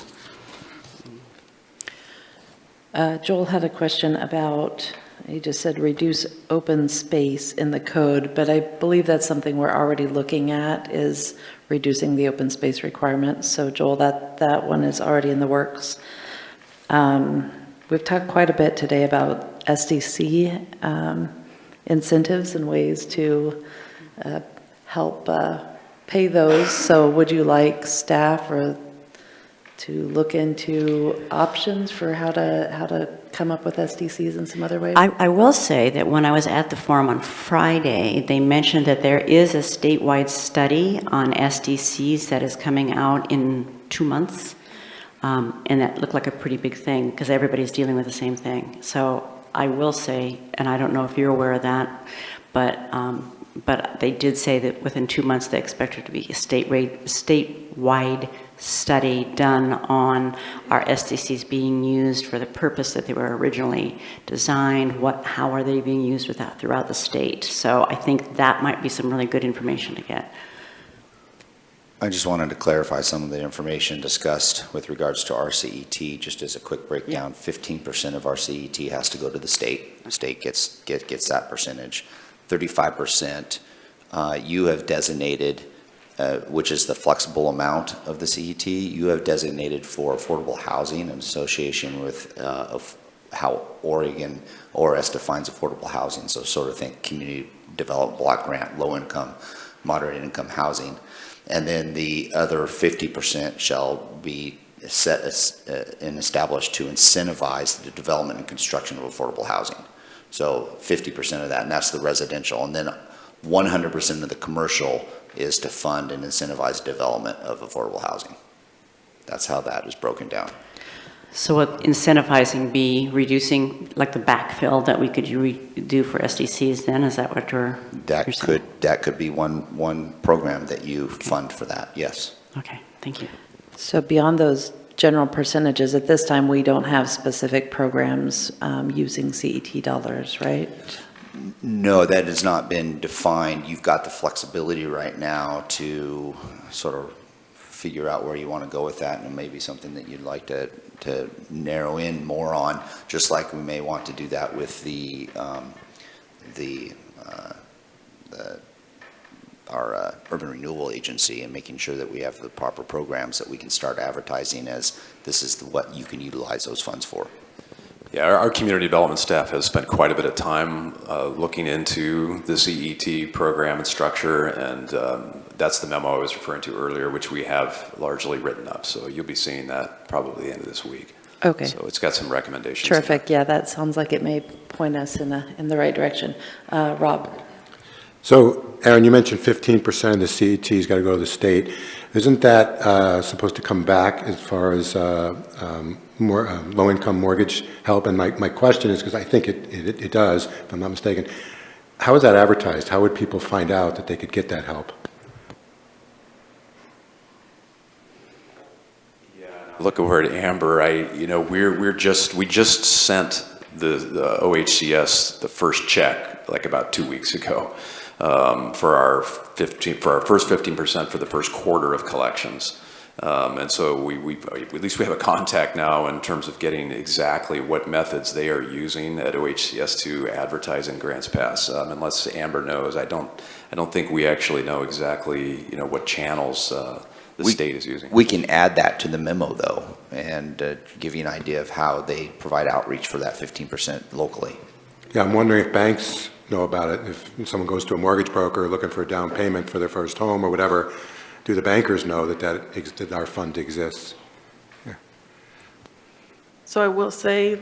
Joel had a question about, You just said reduce open space in the code, but I believe that's something we're already looking at, is reducing the open space requirements. So Joel, that one is already in the works. We've talked quite a bit today about SDC incentives and ways to help pay those. So would you like staff or to look into options for how to come up with SDCs in some other ways? I will say that when I was at the forum on Friday, they mentioned that there is a statewide study on SDCs that is coming out in 2 months. And that looked like a pretty big thing because everybody's dealing with the same thing. So I will say, and I don't know if you're aware of that, but they did say that within 2 months they expect there to be a statewide study done on our SDCs being used for the purpose that they were originally designed, how are they being used throughout the state. So I think that might be some really good information to get. I just wanted to clarify some of the information discussed with regards to RCET, just as a quick breakdown. 15% of RCET has to go to the state. The state gets that percentage. 35% you have designated, which is the flexible amount of the CET, you have designated for affordable housing in association with of how Oregon ORS defines affordable housing. So sort of think community development block grant, low income, moderate income housing. And then the other 50% shall be set and established to incentivize the development and construction of affordable housing. So 50% of that, and that's the residential. And then 100% of the commercial is to fund and incentivize development of affordable housing. That's how that is broken down. So would incentivizing be reducing like the backfill that we could do for SDCs then? Is that what you're saying? That could be one program that you fund for that, yes. Okay, thank you. So beyond those general percentages, at this time, we don't have specific programs using CET dollars, right? No, that has not been defined. You've got the flexibility right now to sort of figure out where you want to go with that, and it may be something that you'd like to narrow in more on, just like we may want to do that with our urban renewal agency, and making sure that we have the proper programs that we can start advertising as this is what you can utilize those funds for. Yeah, our community development staff has spent quite a bit of time looking into the CET program and structure, and that's the memo I was referring to earlier, which we have largely written up. So you'll be seeing that probably the end of this week. Okay. So it's got some recommendations. Terrific. Yeah, that sounds like it may point us in the right direction. Rob? So, Aaron, you mentioned 15% of the CET's got to go to the state. Isn't that supposed to come back as far as more low-income mortgage help? And my question is, because I think it does, if I'm not mistaken, how is that advertised? How would people find out that they could get that help? Look over at Amber. We just sent the OHCS the first check like about 2 weeks ago for our first 15% for the first quarter of collections. And so we at least we have a contact now in terms of getting exactly what methods they are using at OHCS to advertise in Grants Pass. Unless Amber knows, I don't think we actually know exactly what channels the state is using. We can add that to the memo though, and give you an idea of how they provide outreach for that 15% locally. Yeah, I'm wondering if banks know about it. If someone goes to a mortgage broker looking for a down payment for their first home or whatever, do the bankers know that our fund exists? Yeah. So I will say,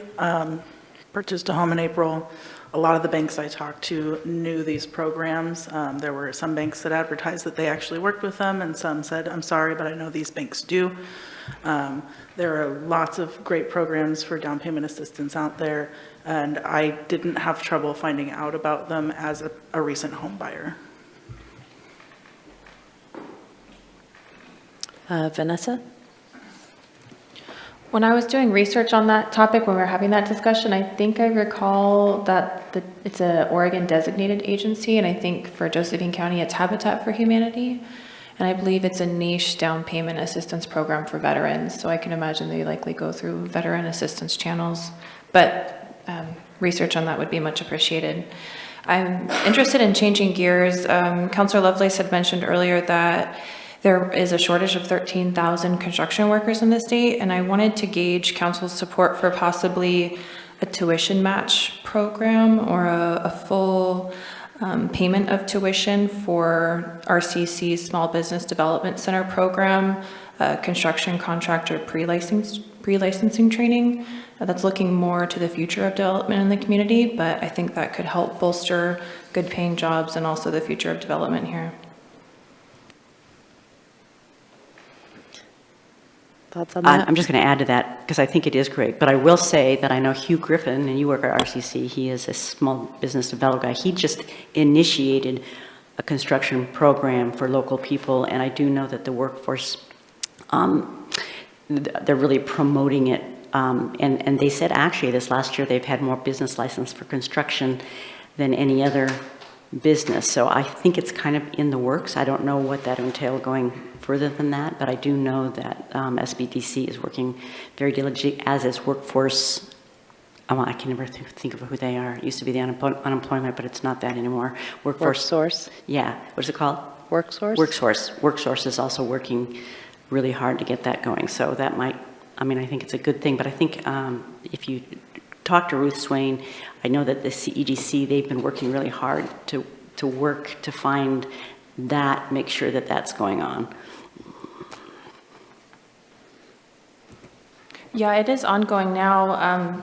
purchased a home in April. A lot of the banks I talked to knew these programs. There were some banks that advertised that they actually worked with them, and some said, I'm sorry, but I know these banks do. There are lots of great programs for down payment assistance out there, and I didn't have trouble finding out about them as a recent home buyer. Vanessa? When I was doing research on that topic, when we were having that discussion, I think I recall that it's an Oregon designated agency, and I think for Josephine County, it's Habitat for Humanity. And I believe it's a niche down payment assistance program for veterans. So I can imagine they likely go through veteran assistance channels. But research on that would be much appreciated. I'm interested in changing gears. Councilor Lovelace had mentioned earlier that there is a shortage of 13,000 construction workers in the state, and I wanted to gauge council's support for possibly a tuition match program or a full payment of tuition for RCC's Small Business Development Center program, construction contractor pre-licensing training that's looking more to the future of development in the community, but I think that could help bolster good paying jobs and also the future of development here. Thoughts on that? I'm just going to add to that because I think it is great. But I will say that I know Hugh Griffin, and you work at RCC, he is a small business developer guy. He just initiated a construction program for local people, and I do know that the workforce, they're really promoting it. And they said actually this last year they've had more business license for construction than any other business. So I think it's kind of in the works. I don't know what that entails going further than that, but I do know that SBDC is working very diligently, as is workforce. I can never think of who they are. It used to be the unemployment, but it's not that anymore. WorkSource? Yeah. What's it called? WorkSource? WorkSource is also working really hard to get that going. So that might, I think it's a good thing, but I think if you talk to Ruth Swain, I know that the CEDC, they've been working really hard to work to find that, make sure that that's going on. Yeah, it is ongoing now.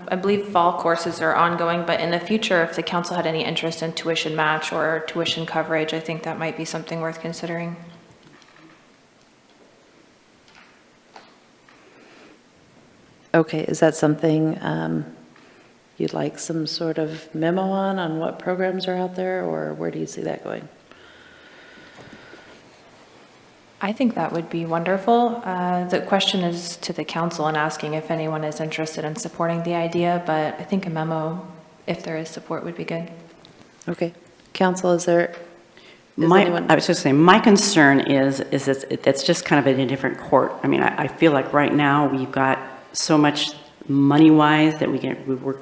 I believe fall courses are ongoing, but in the future, if the council had any interest in tuition match or tuition coverage, I think that might be something worth considering. Okay, is that something you'd like some sort of memo on what programs are out there, or where do you see that going? I think that would be wonderful. The question is to the council and asking if anyone is interested in supporting the idea, but I think a memo, if there is support, would be good. Okay. Council, is I was just saying, my concern is that that's just kind of in a different court. I feel like right now we've got so much money-wise that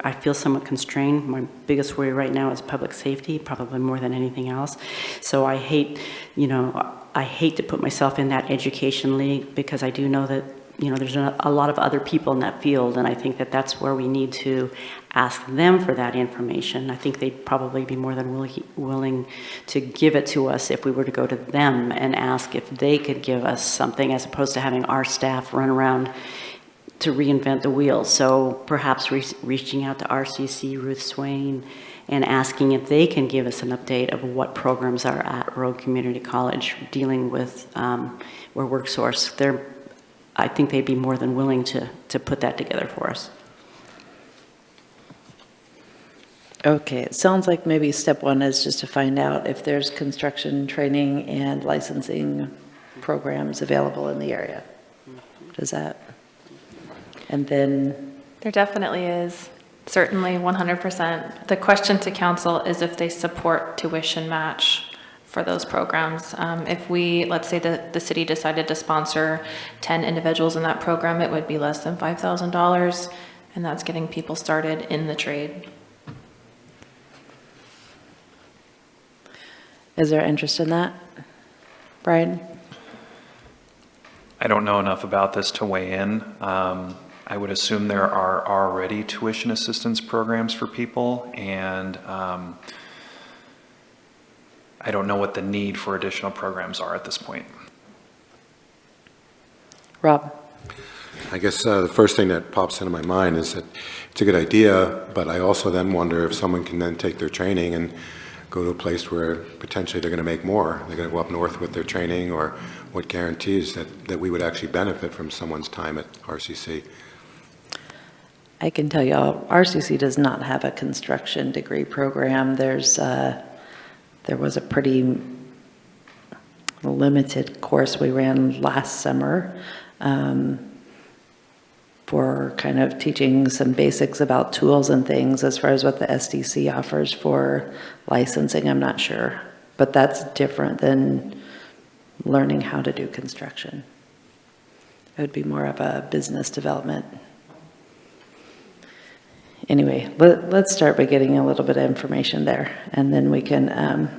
I feel somewhat constrained. My biggest worry right now is public safety, probably more than anything else. So I hate to put myself in that education league, because I do know that, there's a lot of other people in that field, and I think that that's where we need to ask them for that information. I think they'd probably be more than willing to give it to us if we were to go to them and ask if they could give us something, as opposed to having our staff run around to reinvent the wheel. So perhaps reaching out to RCC, Ruth Swain, and asking if they can give us an update of what programs are at Road Community College dealing with where WorkSource. I think they'd be more than willing to put that together for us. Okay, it sounds like maybe step one is just to find out if there's construction training and licensing programs available in the area. Does that? And then? There definitely is. Certainly, 100%. The question to council is if they support tuition match for those programs. If let's say the city decided to sponsor 10 individuals in that program, it would be less than $5,000, and that's getting people started in the trade. Is there interest in that? Brian? I don't know enough about this to weigh in. I would assume there are already tuition assistance programs for people, and I don't know what the need for additional programs are at this point. Rob? I guess the first thing that pops into my mind is that it's a good idea, but I also then wonder if someone can then take their training and go to a place where potentially they're going to make more. They're going to go up north with their training, or what guarantees that we would actually benefit from someone's time at RCC. I can tell you, RCC does not have a construction degree program. There was a pretty limited course we ran last summer for kind of teaching some basics about tools and things. As far as what the SDC offers for licensing, I'm not sure. But that's different than learning how to do construction. It would be more of a business development anyway, let's start by getting a little bit of information there, and then we can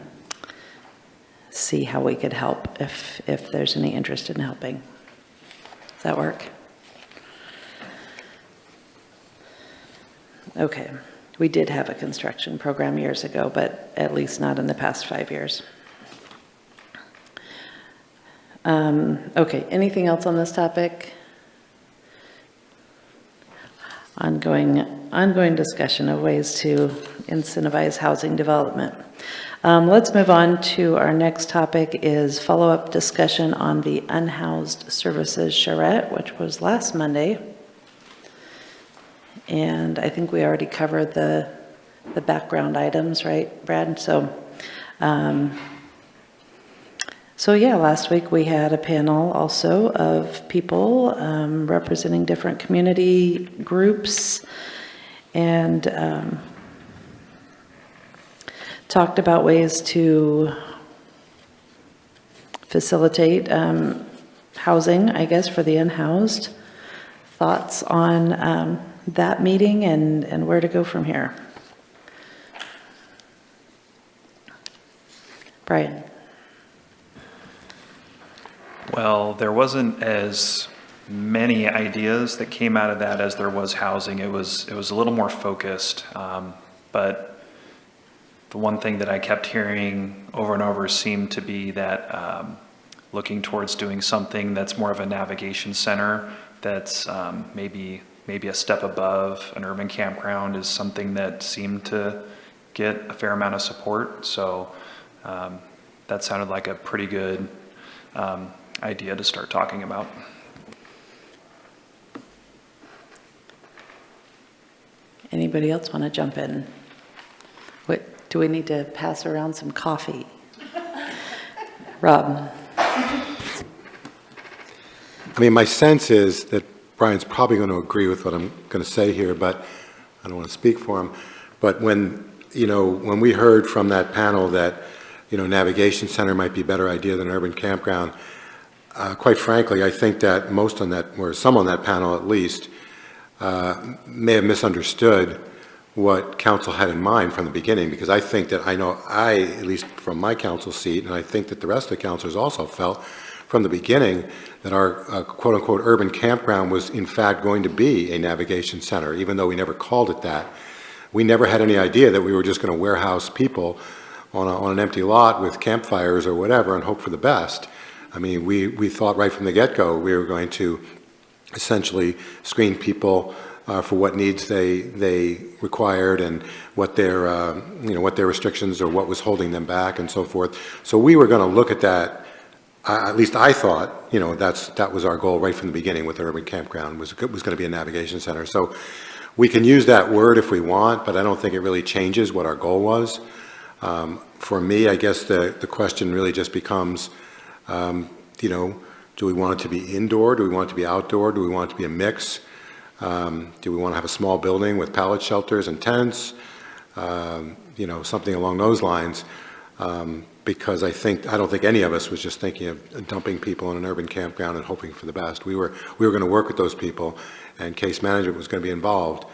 see how we could help if there's any interest in helping. Does that work? Okay. We did have a construction program years ago, but at least not in the past 5 years. Okay, anything else on this topic? Ongoing discussion of ways to incentivize housing development. Let's move on to our next topic is follow-up discussion on the unhoused services charrette, which was last Monday. And I think we already covered the background items, right, Brad? So yeah, last week we had a panel also of people representing different community groups and talked about ways to facilitate housing, I guess, for the unhoused. Thoughts on that meeting and where to go from here? Brian. Well, there wasn't as many ideas that came out of that as there was housing. It was a little more focused, but the one thing that I kept hearing over and over seemed to be that looking towards doing something that's more of a navigation center that's maybe a step above an urban campground is something that seemed to get a fair amount of support. So that sounded like a pretty good idea to start talking about. Anybody else want to jump in? Do we need to pass around some coffee? Rob? I mean, my sense is that Brian's probably going to agree with what I'm going to say here, but I don't want to speak for him. But when we heard from that panel that, navigation center might be a better idea than an urban campground, quite frankly, I think that most on that, or some on that panel at least, may have misunderstood what council had in mind from the beginning, because I think that at least from my council seat, and I think that the rest of the councilors also felt from the beginning that our quote-unquote urban campground was in fact going to be a navigation center, even though we never called it that. We never had any idea that we were just going to warehouse people on an empty lot with campfires or whatever and hope for the best. I mean, we thought right from the get-go we were going to essentially screen people for what needs they required and what their what their restrictions or what was holding them back and so forth. So we were going to look at that. At least I thought, that was our goal right from the beginning with the urban campground was going to be a navigation center. So we can use that word if we want, but I don't think it really changes what our goal was. For me, I guess the question really just becomes, do we want it to be indoor? Do we want it to be outdoor? Do we want it to be a mix? Do we want to have a small building with pallet shelters and tents? Something along those lines. Because I don't think any of us was just thinking of dumping people in an urban campground and hoping for the best. We were going to work with those people, and case management was going to be involved,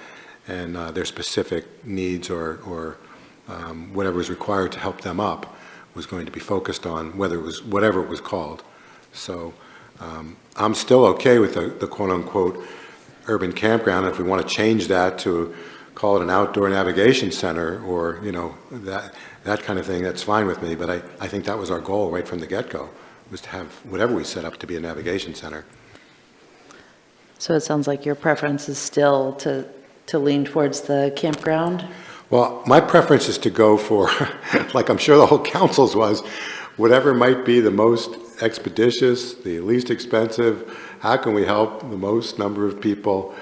and their specific needs or whatever was required to help them up was going to be focused on whatever it was called. So I'm still okay with the quote-unquote urban campground. If we want to change that to call it an outdoor navigation center or that kind of thing, that's fine with me. But I think that was our goal right from the get-go, was to have whatever we set up to be a navigation center. So it sounds like your preference is still to lean towards the campground? Well, my preference is to go for, like I'm sure the whole council's was, whatever might be the most expeditious, the least expensive. How can we help the most number of people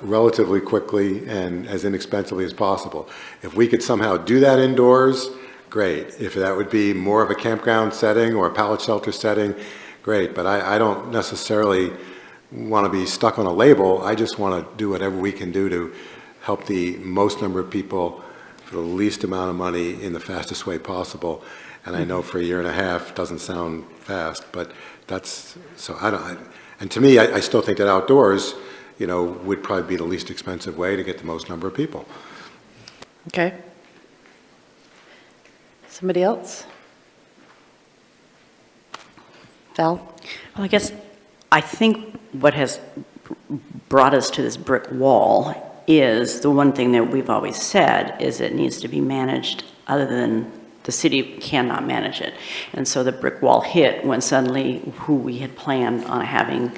relatively quickly and as inexpensively as possible? If we could somehow do that indoors, great. If that would be more of a campground setting or a pallet shelter setting, great. But I don't necessarily want to be stuck on a label. I just want to do whatever we can do to help the most number of people for the least amount of money in the fastest way possible. And I know for a year and a half doesn't sound fast, but that's, so I don't, and to me, I still think that outdoors would probably be the least expensive way to get the most number of people. Okay. Somebody else? Val? Well, I think what has brought us to this brick wall is the one thing that we've always said is it needs to be managed other than the city cannot manage it. And so the brick wall hit when suddenly who we had planned on having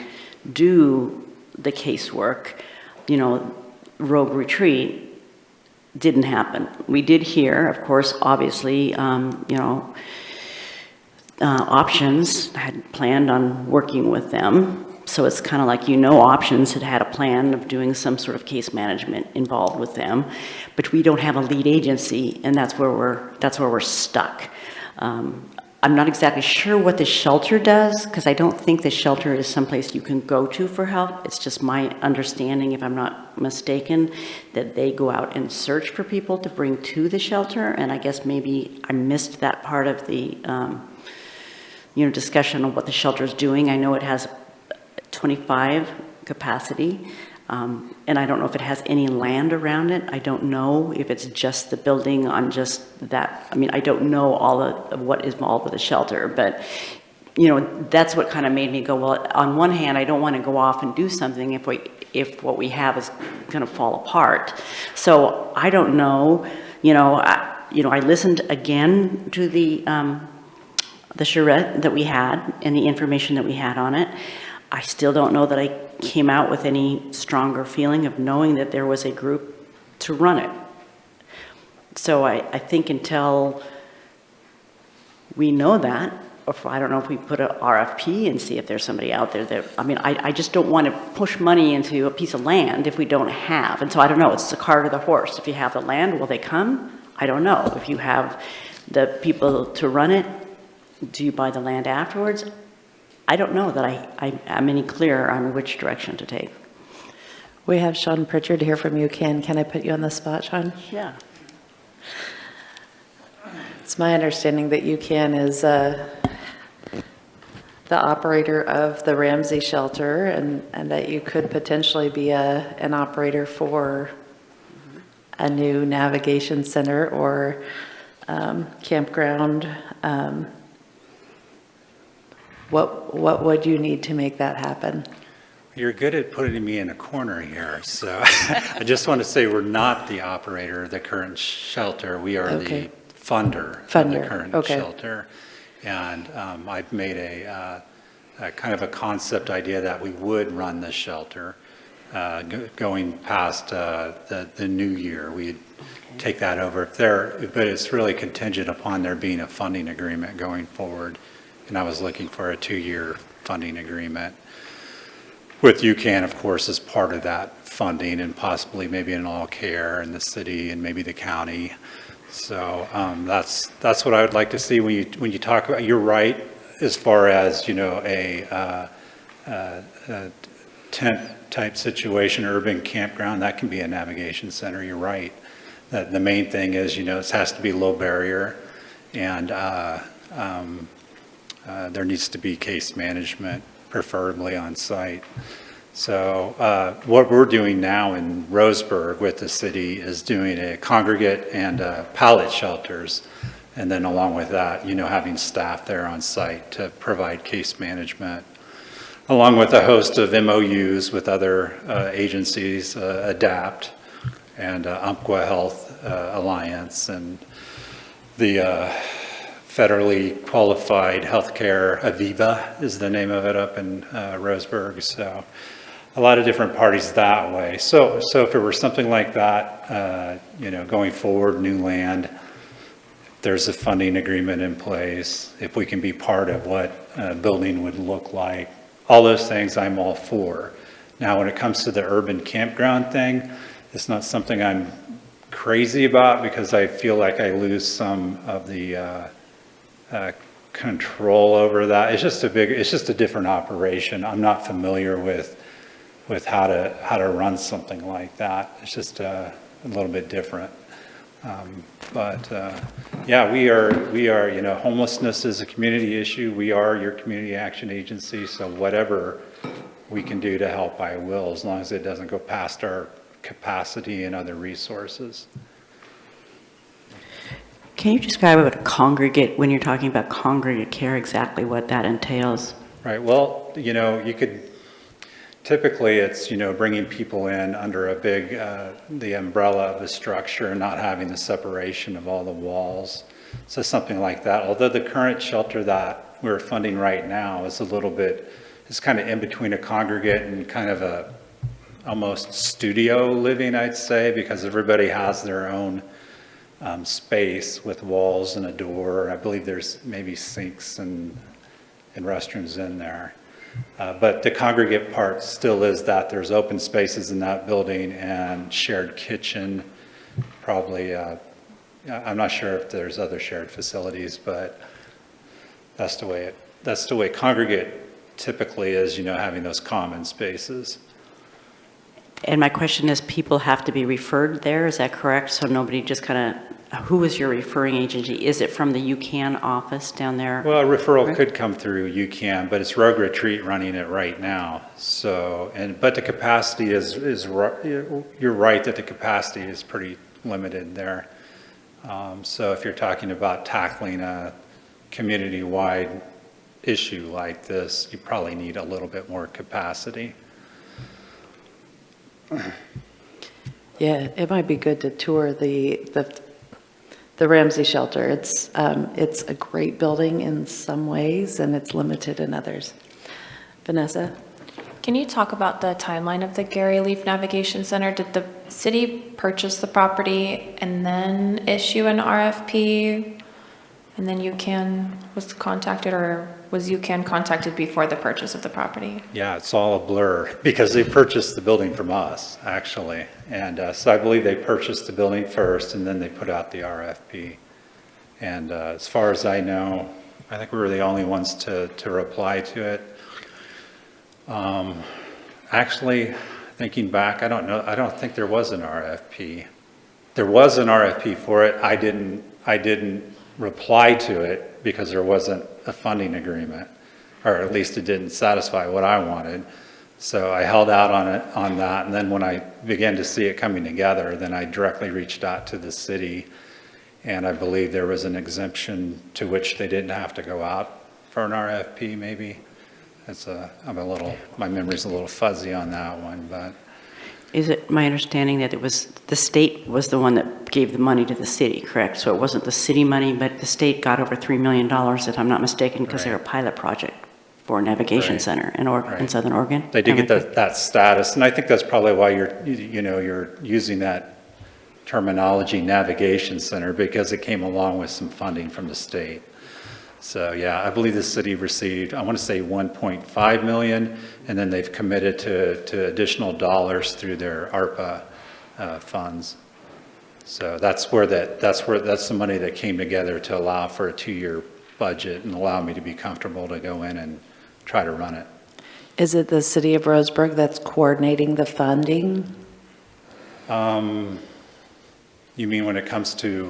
do the casework, Rogue Retreat, didn't happen. We did hear, of course, obviously, Options had planned on working with them. So it's kind of like, Options had a plan of doing some sort of case management involved with them, but we don't have a lead agency, and that's where we're stuck. I'm not exactly sure what the shelter does, because I don't think the shelter is someplace you can go to for help. It's just my understanding, if I'm not mistaken, that they go out and search for people to bring to the shelter, and I guess maybe I missed that part of the discussion of what the shelter is doing. I know it has 25 capacity, and I don't know if it has any land around it. I don't know if it's just the building on just that. I don't know all of what is involved with the shelter, but that's what kind of made me go, well, on one hand, I don't want to go off and do something if what we have is going to fall apart. So I don't know. I listened again to the charrette that we had and the information that we had on it. I still don't know that I came out with any stronger feeling of knowing that there was a group to run it. So I think until we know that, or I don't know if we put an RFP and see if there's somebody out there that, I just don't want to push money into a piece of land if we don't have. And so I don't know, it's the cart or the horse. If you have the land, will they come? I don't know. If you have the people to run it, do you buy the land afterwards? I don't know that I'm any clearer on which direction to take. We have Sean Pritchard here from UCAN. Can I put you on the spot, Sean? Yeah. It's my understanding that UCAN is the operator of the Ramsey shelter, and that you could potentially be an operator for a new navigation center or campground. What would you need to make that happen? You're good at putting me in a corner here, so I just want to say we're not the operator of the current shelter. We are the funder of the current shelter. And I've made a kind of a concept idea that we would run the shelter going past the new year. We'd take that over but it's really contingent upon there being a funding agreement going forward. And I was looking for a 2-year funding agreement with UCAN, of course, as part of that funding, and possibly maybe an all care in the city and maybe the county. So that's what I would like to see when you talk about. You're right as far as a tent type situation, urban campground, that can be a navigation center. You're right. The main thing is it has to be low barrier, and there needs to be case management, preferably on site. So what we're doing now in Roseburg with the city is doing a congregate and pallet shelters. And then along with that, having staff there on site to provide case management, along with a host of MOUs with other agencies, ADAPT and Umpqua Health Alliance, and the federally qualified healthcare, Aviva is the name of it up in Roseburg. So a lot of different parties that way. So if it were something like that, going forward, new land, there's a funding agreement in place, if we can be part of what a building would look like, all those things I'm all for. Now, when it comes to the urban campground thing, it's not something I'm crazy about, because I feel like I lose some of the control over that. It's just a different operation. I'm not familiar with how to run something like that. It's just a little bit different. Yeah, we are, homelessness is a community issue. We are your community action agency. So whatever we can do to help, I will, as long as it doesn't go past our capacity and other resources. Can you describe what a congregate, when you're talking about congregate care, exactly what that entails? Right, well, you know, you could, typically it's, you know, bringing people in under a big, the umbrella of a structure and not having the separation of all the walls. So something like that. Although the current shelter that we're funding right now is a little bit, it's kind of in between a congregate and kind of a almost studio living, I'd say, because everybody has their own space with walls and a door. I believe there's maybe sinks and restrooms in there. But the congregate part still is that there's open spaces in that building and shared kitchen, probably, I'm not sure if there's other shared facilities, but that's the way congregate typically is, you know, having those common spaces. And my question is, people have to be referred there, is that correct? So nobody just kind of, who is your referring agency? Is it from the UCAN office down there? Well, a referral could come through UCAN, but it's Rogue Retreat running it right now. So, but the capacity is you're right that the capacity is pretty limited there. So if you're talking about tackling a community-wide issue like this, you probably need a little bit more capacity. Yeah, it might be good to tour the Ramsey shelter. It's a great building in some ways, and it's limited in others. Vanessa? Can you talk about the timeline of the Gary Leaf Navigation Center? Did the city purchase the property and then issue an RFP? And then UCAN was contacted, or was UCAN contacted before the purchase of the property? Yeah, it's all a blur because they purchased the building from us, actually. And so I believe they purchased the building first and then they put out the RFP. And as far as I know, I think we were the only ones to reply to it. Actually, thinking back, I don't know, I don't think there was an RFP. There was an RFP for it. I didn't reply to it because there wasn't a funding agreement, or at least it didn't satisfy what I wanted. So I held out on that, and then when I began to see it coming together, then I directly reached out to the city, and I believe there was an exemption to which they didn't have to go out for an RFP, maybe. My memory's a little fuzzy on that one, but. Is it my understanding that it was, the state was the one that gave the money to the city, correct? So it wasn't the city money, but the state got over $3 million, if I'm not mistaken, because they're a pilot project for a navigation center in Southern Oregon. They did get that status, and I think that's probably why you're using that terminology, navigation center, because it came along with some funding from the state. So yeah, I believe the city received, I want to say 1.5 million, and then they've committed to additional dollars through their ARPA funds. So that's the money that came together to allow for a 2-year budget and allow me to be comfortable to go in and try to run it. Is it the city of Roseburg that's coordinating the funding? You mean when it comes to,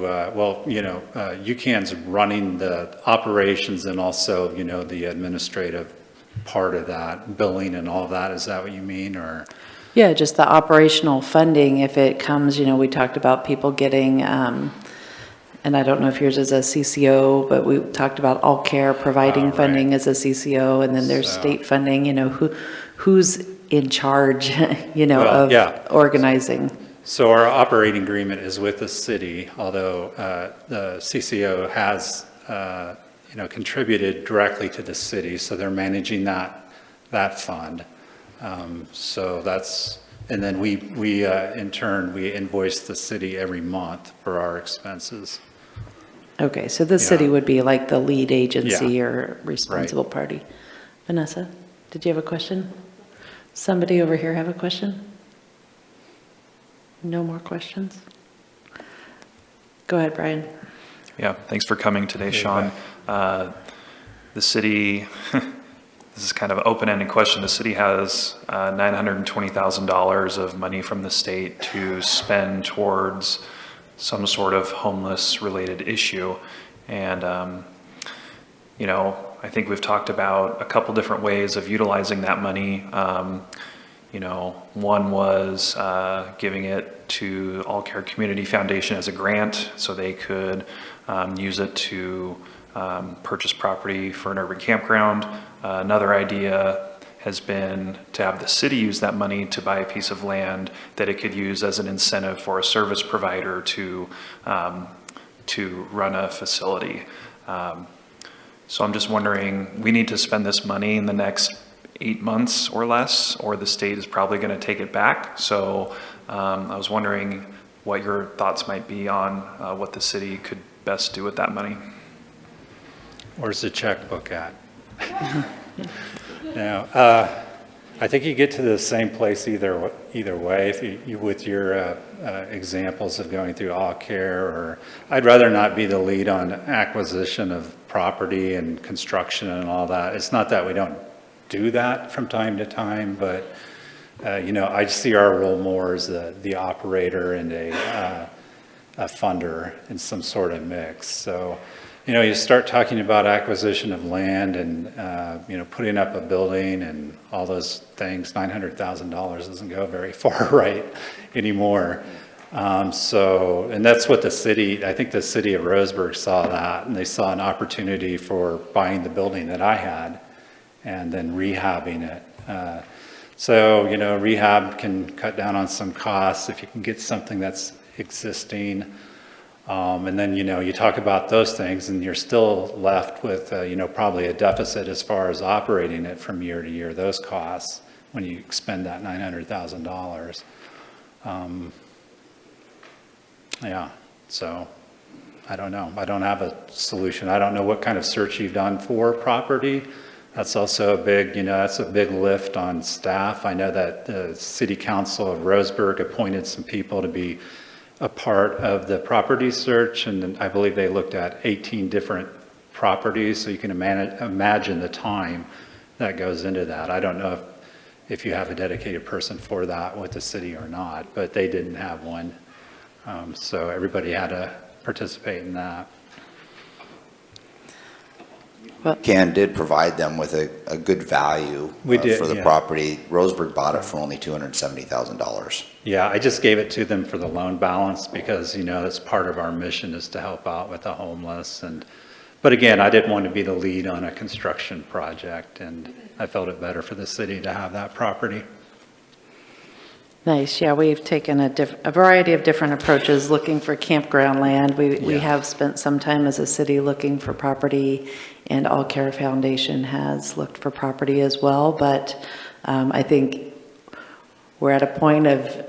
UCAN's running the operations and also, the administrative part of that, billing and all of that, is that what you mean, or? Yeah, just the operational funding, if it comes, we talked about people getting, and I don't know if yours is a CCO, but we talked about All Care providing funding as a CCO, and then there's state funding, who's in charge, of organizing? So our operating agreement is with the city, although the CCO has, contributed directly to the city, so they're managing that fund. So that's, and then we in turn, we invoice the city every month for our expenses. Okay, so the city would be like the lead agency or responsible Right. party. Vanessa, did you have a question? Somebody over here have a question? No more questions? Go ahead, Brian. Yeah, thanks for coming today, Sean. The city, this is kind of an open-ended question. The city has $920,000 of money from the state to spend towards some sort of homeless-related issue. And, I think we've talked about a couple different ways of utilizing that money. One was giving it to All Care Community Foundation as a grant so they could use it to purchase property for an urban campground. Another idea has been to have the city use that money to buy a piece of land that it could use as an incentive for a service provider to run a facility. So I'm just wondering, we need to spend this money in the next 8 months or less, or the state is probably going to take it back. So I was wondering what your thoughts might be on what the city could best do with that money. Where's the checkbook at? Now, I think you get to the same place either way. If you with your examples of going through All Care, or I'd rather not be the lead on acquisition of property and construction and all that. It's not that we don't do that from time to time, but I see our role more as the operator and a funder in some sort of mix. So, you start talking about acquisition of land and, putting up a building and all those things, $900,000 doesn't go very far right anymore. And that's what I think the city of Roseburg saw that, and they saw an opportunity for buying the building that I had and then rehabbing it. Rehab can cut down on some costs if you can get something that's existing. And then, you talk about those things and you're still left with, probably a deficit as far as operating it from year to year, those costs, when you expend that $900,000. So I don't know. I don't have a solution. I don't know what kind of search you've done for property. That's also that's a big lift on staff. I know that the City Council of Roseburg appointed some people to be a part of the property search, and I believe they looked at 18 different properties, so you can imagine the time that goes into that. I don't know if you have a dedicated person for that with the city or not, but they didn't have one. So everybody had to participate in that. Ken did provide them with a good value We did, for the yeah. property. Roseburg bought it for only $270,000. Yeah, I just gave it to them for the loan balance because, that's part of our mission is to help out with the homeless. But again, I didn't want to be the lead on a construction project, and I felt it better for the city to have that property. Nice, yeah, we've taken a variety of different approaches looking for campground land. We have spent some time as a city looking for property, and All Care Foundation has looked for property as well, but I think we're at a point of,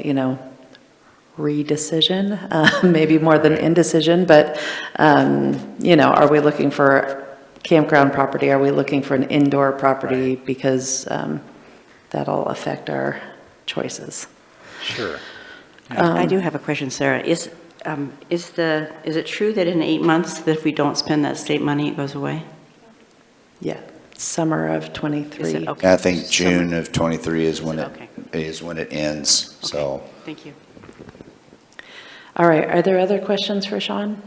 redecision, maybe more than indecision, but, are we looking for campground property? Are we looking for an indoor property? Right. Because that'll affect our choices. Sure. I do have a question, Sarah. Is it true that in 8 months that if we don't spend that state money, it goes away? Yeah, summer of Is '23. it? Okay. I think June of '23 is when Okay. it ends. Okay. So Thank you. All right, are there other questions for Sean?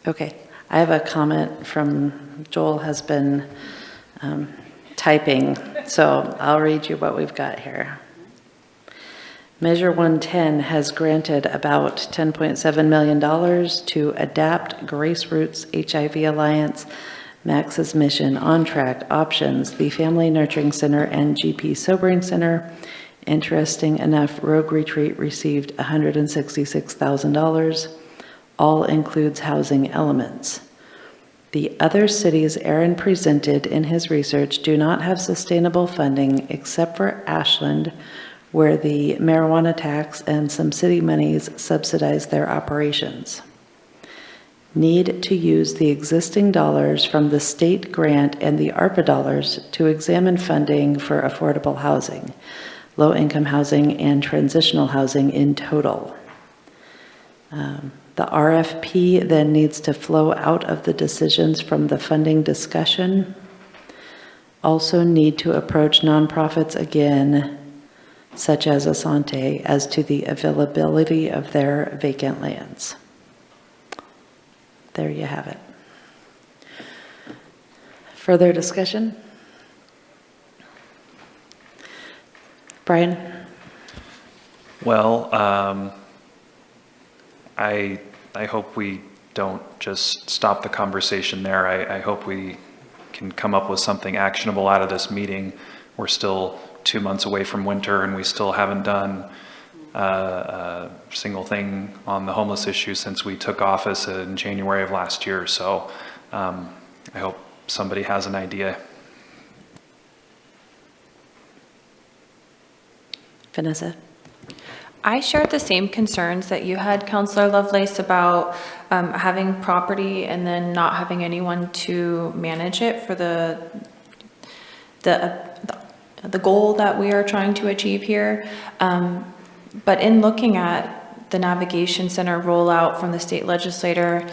Okay, I have a comment from Joel has been typing, so I'll read you what we've got here. Measure 110 has granted about $10.7 million to Adapt, Grace Roots, HIV Alliance, Max's Mission, On Track, Options, the Family Nurturing Center, and GP Sobering Center. Interesting enough, Rogue Retreat received $166,000. All includes housing elements. The other cities Aaron presented in his research do not have sustainable funding except for Ashland, where the marijuana tax and some city monies subsidize their operations. Need to use the existing dollars from the state grant and the ARPA dollars to examine funding for affordable housing, low-income housing, and transitional housing in total. The RFP then needs to flow out of the decisions from the funding discussion. Also need to approach nonprofits again, such as Asante, as to the availability of their vacant lands. There you have it. Further discussion? Brian? Well, I hope we don't just stop the conversation there. I hope we can come up with something actionable out of this meeting. We're still 2 months away from winter and we still haven't done a single thing on the homeless issue since we took office in January of last year. So I hope somebody has an idea. Vanessa? I shared the same concerns that you had, Counselor Lovelace, about having property and then not having anyone to manage it for the goal that we are trying to achieve here. But in looking at the Navigation Center rollout from the state legislator,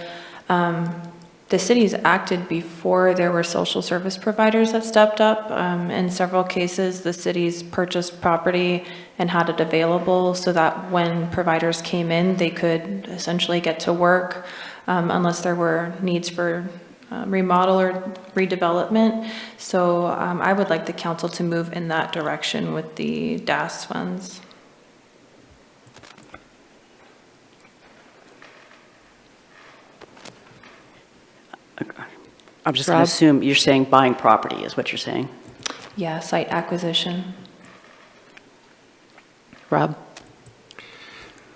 the city's acted before there were social service providers that stepped up. In several cases, the city's purchased property and had it available so that when providers came in, they could essentially get to work unless there were needs for remodel or redevelopment. So I would like the council to move in that direction with the DAS funds. I'm just going to Rob? assume you're saying buying property is what you're saying. Yeah, site acquisition. Rob?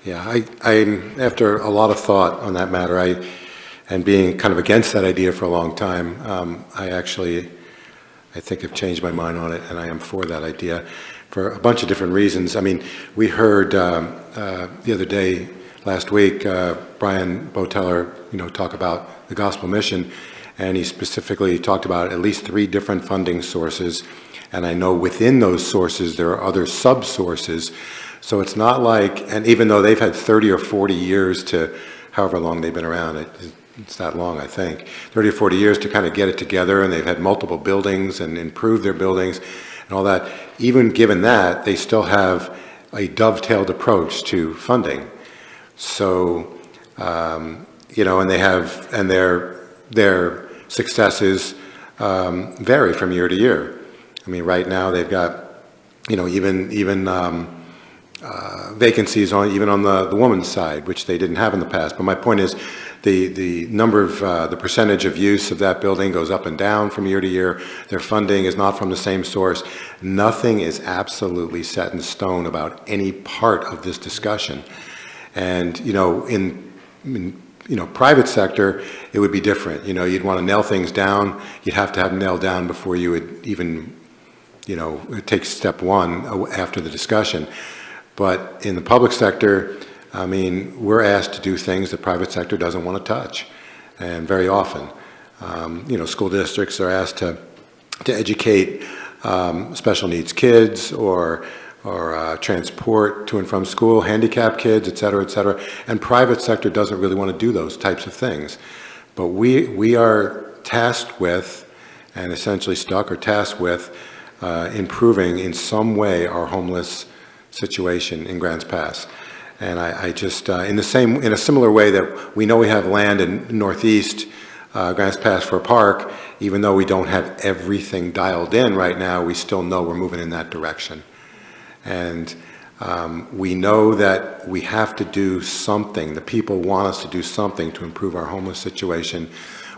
Yeah, after a lot of thought on that matter, and being kind of against that idea for a long time, I think have changed my mind on it, and I am for that idea for a bunch of different reasons. I mean, we heard the other day, last week, Brian Boteller, talk about the gospel mission, and he specifically talked about at least 3 different funding sources, and I know within those sources there are other sub-sources. So it's not like, and even though they've had 30 or 40 years to, however long they've been around, it's that long, I think, 30 or 40 years to kind of get it together, and they've had multiple buildings and improved their buildings and all that. Even given that, they still have a dovetailed approach to funding. So, and they have, and their successes vary from year to year. I mean, right now they've got, even vacancies even on the woman's side, which they didn't have in the past. But my point is, the number of the percentage of use of that building goes up and down from year to year. Their funding is not from the same source. Nothing is absolutely set in stone about any part of this discussion. And in private sector, it would be different. You'd want to nail things down. You'd have to have them nailed down before you would even, take step one after the discussion. But in the public sector, I mean, we're asked to do things the private sector doesn't want to touch, and very often. School districts are asked to educate special needs kids or transport to and from school, handicapped kids, et cetera, and private sector doesn't really want to do those types of things. But we are tasked with, and essentially tasked with, improving in some way our homeless situation in Grants Pass. And I just, in a similar way that we know we have land in Northeast Grants Pass for a park, even though we don't have everything dialed in right now, we still know we're moving in that direction. And we know that we have to do something. The people want us to do something to improve our homeless situation.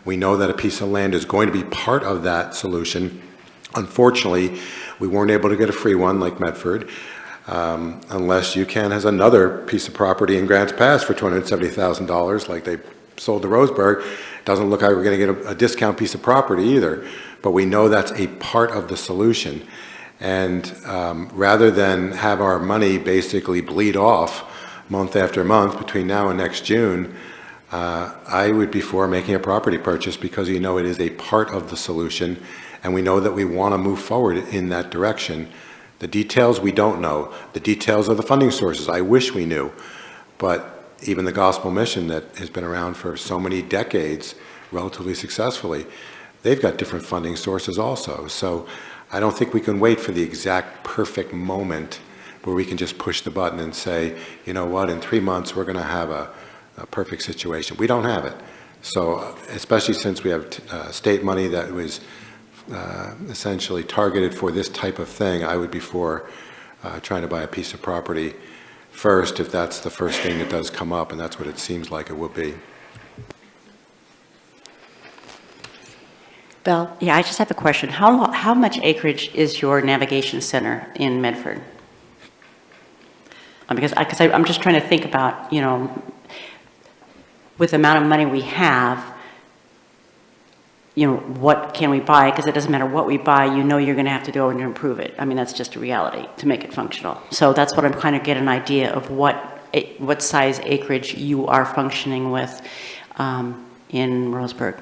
We know that a piece of land is going to be part of that solution. Unfortunately, we weren't able to get a free one like Medford, unless UCAN has another piece of property in Grants Pass for $270,000 like they sold to Roseburg. Doesn't look like we're going to get a discount piece of property either, but we know that's a part of the solution. And rather than have our money basically bleed off month after month between now and next June, I would be for making a property purchase because it is a part of the solution, and we know that we want to move forward in that direction. The details we don't know. The details of the funding sources I wish we knew, but even the gospel mission that has been around for so many decades, relatively successfully, they've got different funding sources also. So I don't think we can wait for the exact perfect moment where we can just push the button and say, you know what, in 3 months we're going to have a perfect situation. We don't have it. So especially since we have state money that was essentially targeted for this type of thing, I would be for trying to buy a piece of property first, if that's the first thing that does come up, and that's what it seems like it will be. Val? Yeah, I just have a question. How much acreage is your navigation center in Medford? Because I'm just trying to think about, you know, with the amount of money we have, you know, what can we buy? Because it doesn't matter what we buy, you know you're going to have to go and improve it. I mean, that's just a reality to make it functional. So that's what I'm kind of get an idea of what size acreage you are functioning with in Roseburg.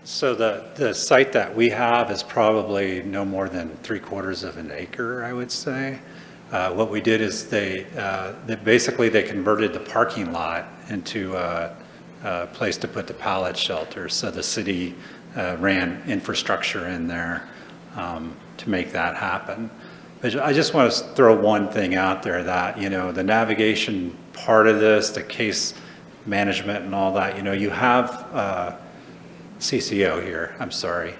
So the site that we have is probably no more than 3/4 of an acre, I would say. What we did is they basically converted the parking lot into a place to put the pallet shelters. So the city ran infrastructure in there to make that happen. But I just want to throw one thing out there that, you know, the navigation part of this, the case management and all that, you know, you have CCO here, I'm sorry,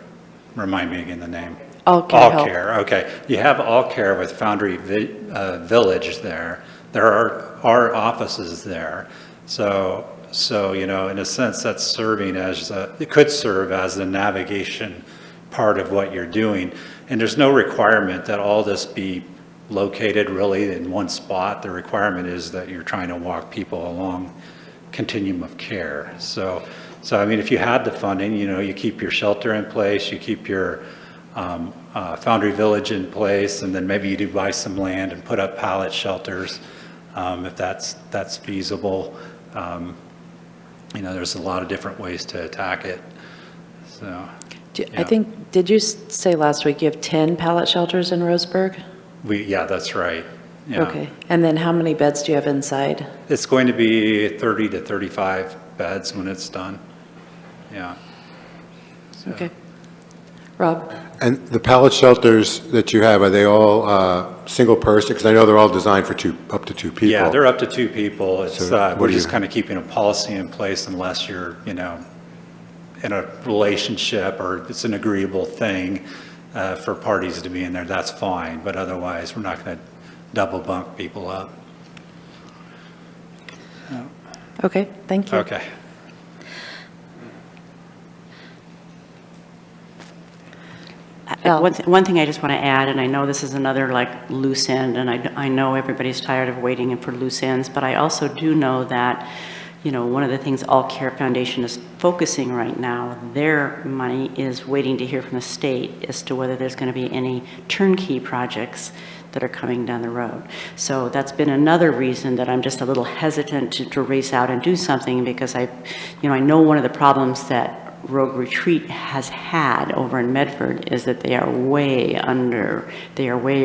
remind me again the name. All Care Help. All Care, okay. You have All Care with Foundry Village there. There are offices there. So, you know, in a sense, that's serving as, it could serve as the navigation part of what you're doing. And there's no requirement that all this be located really in one spot. The requirement is that you're trying to walk people along continuum of care. So I mean, if you had the funding, you know, you keep your shelter in place, you keep your Foundry Village in place, and then maybe you do buy some land and put up pallet shelters if that's feasible. You know, there's a lot of different ways to attack it. So, I yeah. think, did you say last week you have 10 pallet shelters in Roseburg? Yeah, that's right. Yeah. Okay. And then how many beds do you have inside? It's going to be 30 to 35 beds when it's done. Yeah. So. Okay. Rob? And the pallet shelters that you have, are they all single person? Because I know they're all designed for up to two people. Yeah, they're up to 2 people. It's, So we're just kind of keeping a policy in place unless you're, you know, in a relationship or it's an agreeable thing for parties to be in there, that's fine. But otherwise, we're not going to double bunk people up. Okay, thank you. Okay. Val? One thing I just want to add, and I know this is another like loose end, and I know everybody's tired of waiting for loose ends, but I also do know that, you know, one of the things All Care Foundation is focusing right now, their money is waiting to hear from the state as to whether there's going to be any turnkey projects that are coming down the road. So that's been another reason that I'm just a little hesitant to race out and do something, because I know one of the problems that Rogue Retreat has had over in Medford is that they are way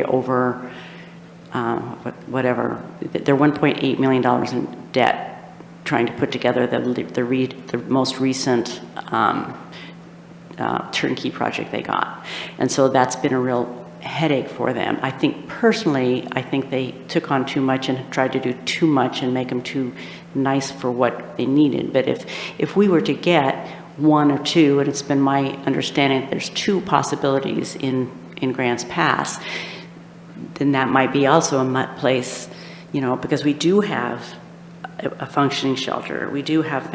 over, whatever, they're $1.8 million in debt trying to put together the most recent turnkey project they got. And so that's been a real headache for them. I think personally, they took on too much and tried to do too much and make them too nice for what they needed. But if we were to get 1 or 2, and it's been my understanding that there's 2 possibilities in Grants Pass, then that might be also a place, you know, because we do have a functioning shelter. We do have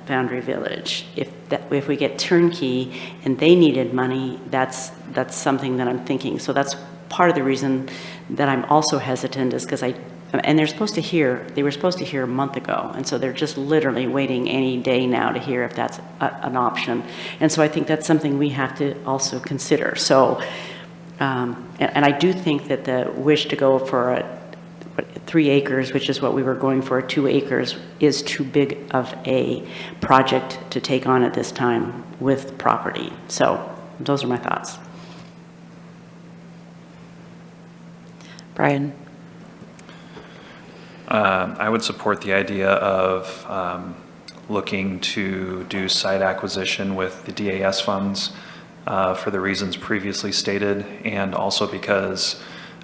Foundry Village. If we get turnkey and they needed money, that's something that I'm thinking. So that's part of the reason that I'm also hesitant, is because and they were supposed to hear a month ago, and so they're just literally waiting any day now to hear if that's an option. And so I think that's something we have to also consider. So, and I do think that the wish to go for 3 acres, which is what we were going for, 2 acres, is too big of a project to take on at this time with property. So those are my thoughts. Brian? I would support the idea of looking to do site acquisition with the DAS funds for the reasons previously stated, and also because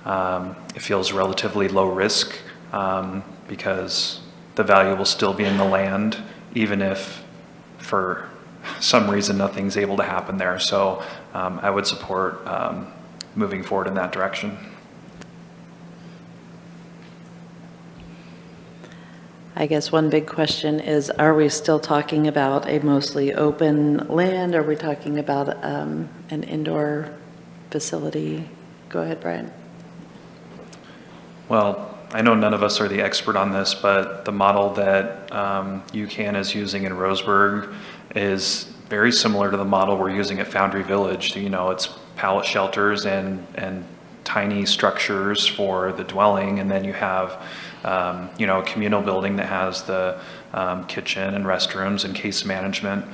it feels relatively low risk because the value will still be in the land, even if for some reason, nothing's able to happen there. So I would support moving forward in that direction. I guess one big question is, are we still talking about a mostly open land? Are we talking about an indoor facility? Go ahead, Brian. Well, I know none of us are the expert on this, but the model that UCAN is using in Roseburg is very similar to the model we're using at Foundry Village. You know, it's pallet shelters and tiny structures for the dwelling, and then you have you know, a communal building that has the kitchen and restrooms and case management.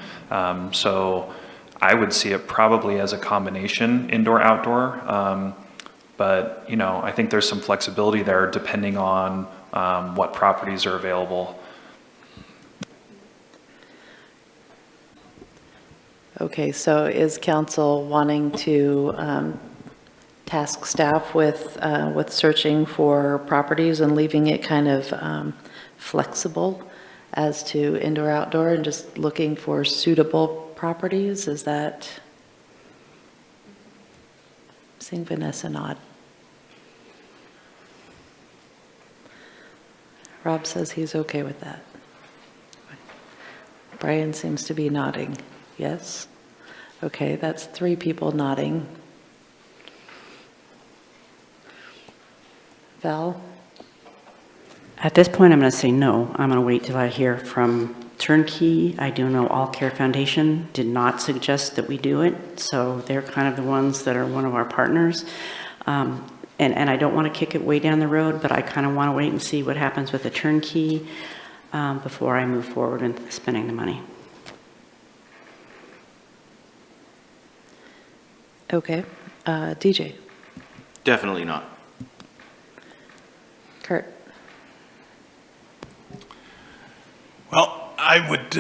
So I would see it probably as a combination indoor-outdoor. But, you know, I think there's some flexibility there depending on what properties are available. Okay, so is council wanting to task staff with searching for properties and leaving it kind of flexible as to indoor-outdoor and just looking for suitable properties? Is that, seeing Vanessa nod. Rob says he's okay with that. Brian seems to be nodding. Yes? Okay, that's 3 people nodding. Val? At this point, I'm going to say no. I'm going to wait till I hear from Turnkey. I do know All Care Foundation did not suggest that we do it, so they're kind of the ones that are one of our partners. And I don't want to kick it way down the road, but I kind of want to wait and see what happens with the Turnkey before I move forward in spending the money. Okay. DJ? Definitely not. Kurt? Well, I would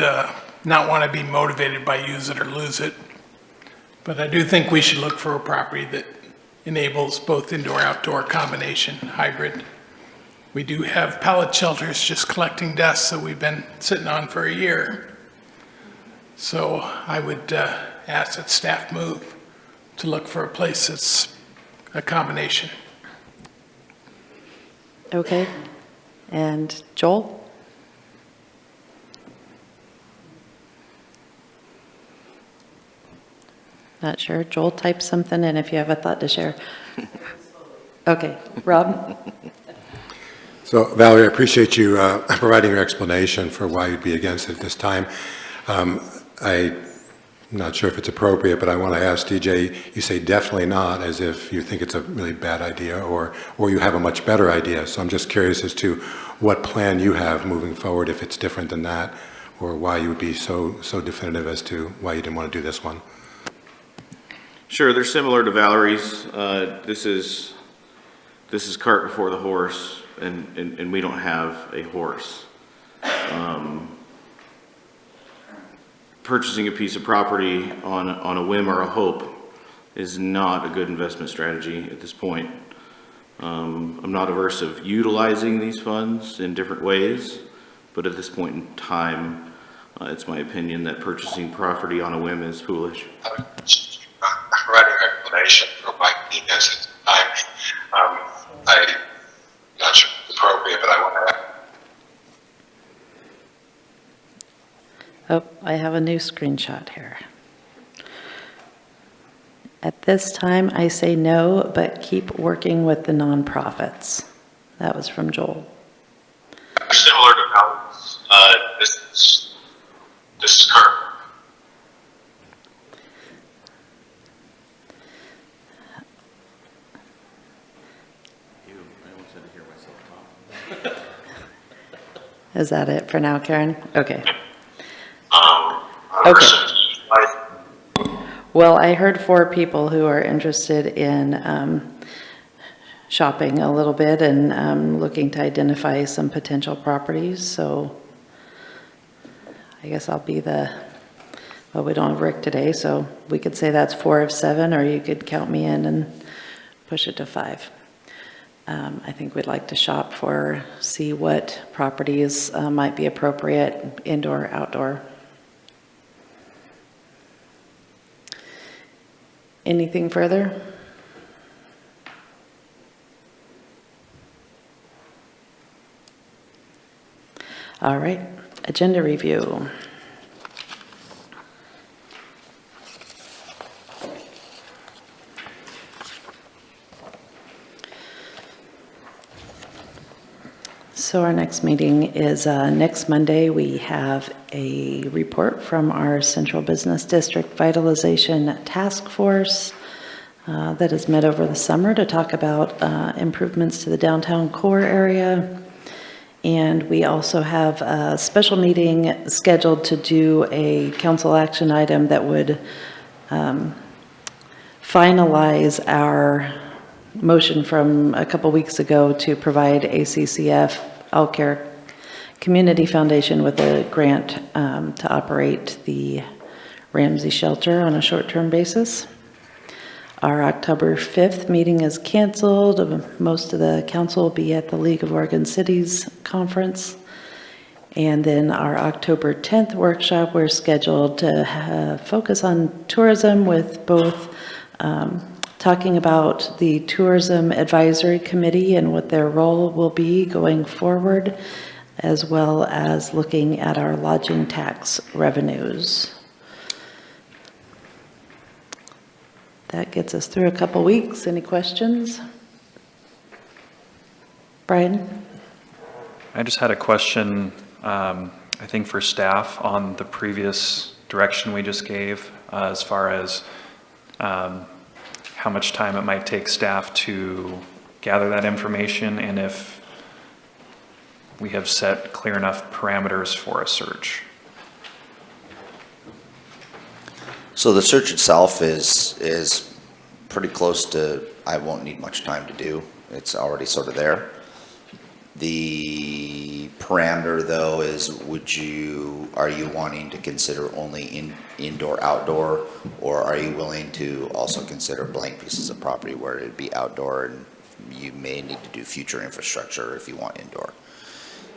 not want to be motivated by use it or lose it, but I do think we should look for a property that enables both indoor-outdoor combination, hybrid. We do have pallet shelters just collecting dust that we've been sitting on for a year. So I would ask that staff move to look for a place that's a combination. Okay. And Joel? Not sure. Joel, type something in if you have a thought to share. Okay. Rob? So Valerie, I appreciate you providing your explanation for why you'd be against it this time. I'm not sure if it's appropriate, but I want to ask DJ, you say definitely not, as if you think it's a really bad idea or you have a much better idea. So I'm just curious as to what plan you have moving forward, if it's different than that, or why you would be so definitive as to why you didn't want to do this one. Sure, they're similar to Valerie's. This is cart before the horse, and we don't have a horse. Purchasing a piece of property on a whim or a hope is not a good investment strategy at this point. I'm not averse of utilizing these funds in different ways, but at this point in time, it's my opinion that purchasing property on a whim is foolish. Providing an explanation for why being against it time. I'm not sure if it's appropriate, but I want to. Oh, I have a new screenshot here. At this time, I say no, but keep working with the nonprofits. That was from Joel. Similar to Val's, this is current. Is that it for now, Karen? Okay. Okay. Well, I heard 4 people who are interested in shopping a little bit and looking to identify some potential properties. So I guess I'll be well, we don't have Rick today, so we could say that's 4 of 7, or you could count me in and push it to 5. I think we'd like to shop see what properties might be appropriate, indoor, outdoor. Anything further? All right, agenda review. So our next meeting is next Monday. We have a report from our Central Business District Vitalization Task Force that has met over the summer to talk about improvements to the downtown core area. And we also have a special meeting scheduled to do a council action item that would finalize our motion from a couple weeks ago to provide ACCF, All Care Community Foundation, with a grant to operate the Ramsey Shelter on a short-term basis. Our October 5th meeting is canceled. Most of the council will be at the League of Oregon Cities conference. And then our October 10th workshop, we're scheduled to focus on tourism, with both talking about the Tourism Advisory Committee and what their role will be going forward, as well as looking at our lodging tax revenues. That gets us through a couple weeks. Any questions? Brian? I just had a question, I think for staff, on the previous direction we just gave, as far as how much time it might take staff to gather that information, and if we have set clear enough parameters for a search. So the search itself is pretty close to, I won't need much time to do. It's already sort of there. The parameter, though, is are you wanting to consider only indoor, outdoor, or are you willing to also consider blank pieces of property where it'd be outdoor and you may need to do future infrastructure if you want indoor?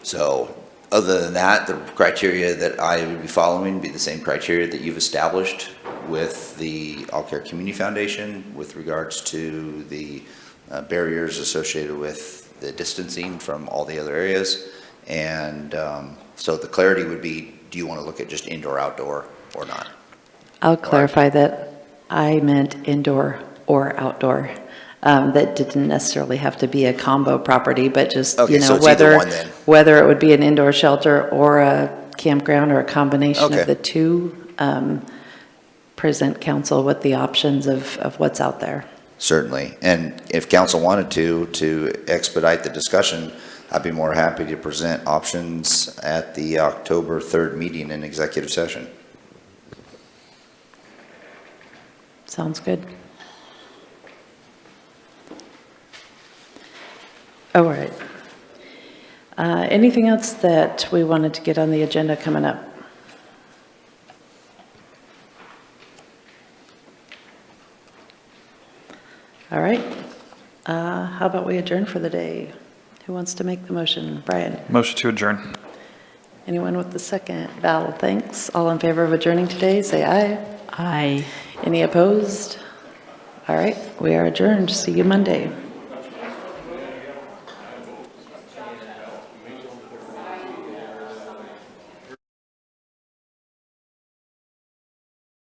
So other than that, the criteria that I would be following would be the same criteria that you've established with the All Care Community Foundation with regards to the barriers associated with the distancing from all the other areas. And so the clarity would be, do you want to look at just indoor, outdoor, or not? I'll clarify that I meant indoor or outdoor. That didn't necessarily have to be a combo property, but just, Okay, you know, so it's either one then. whether it would be an indoor shelter or a campground or a combination Okay. of the two, present council with the options of what's out there. Certainly. And if council wanted to expedite the discussion, I'd be more happy to present options at the October 3rd meeting in executive session. Sounds good. All right. Anything else that we wanted to get on the agenda coming up? All right. How about we adjourn for the day? Who wants to make the motion? Brian? Motion to adjourn. Anyone with the second? Val, thanks. All in favor of adjourning today, say aye. Aye. Any opposed? All right, we are adjourned. See you Monday.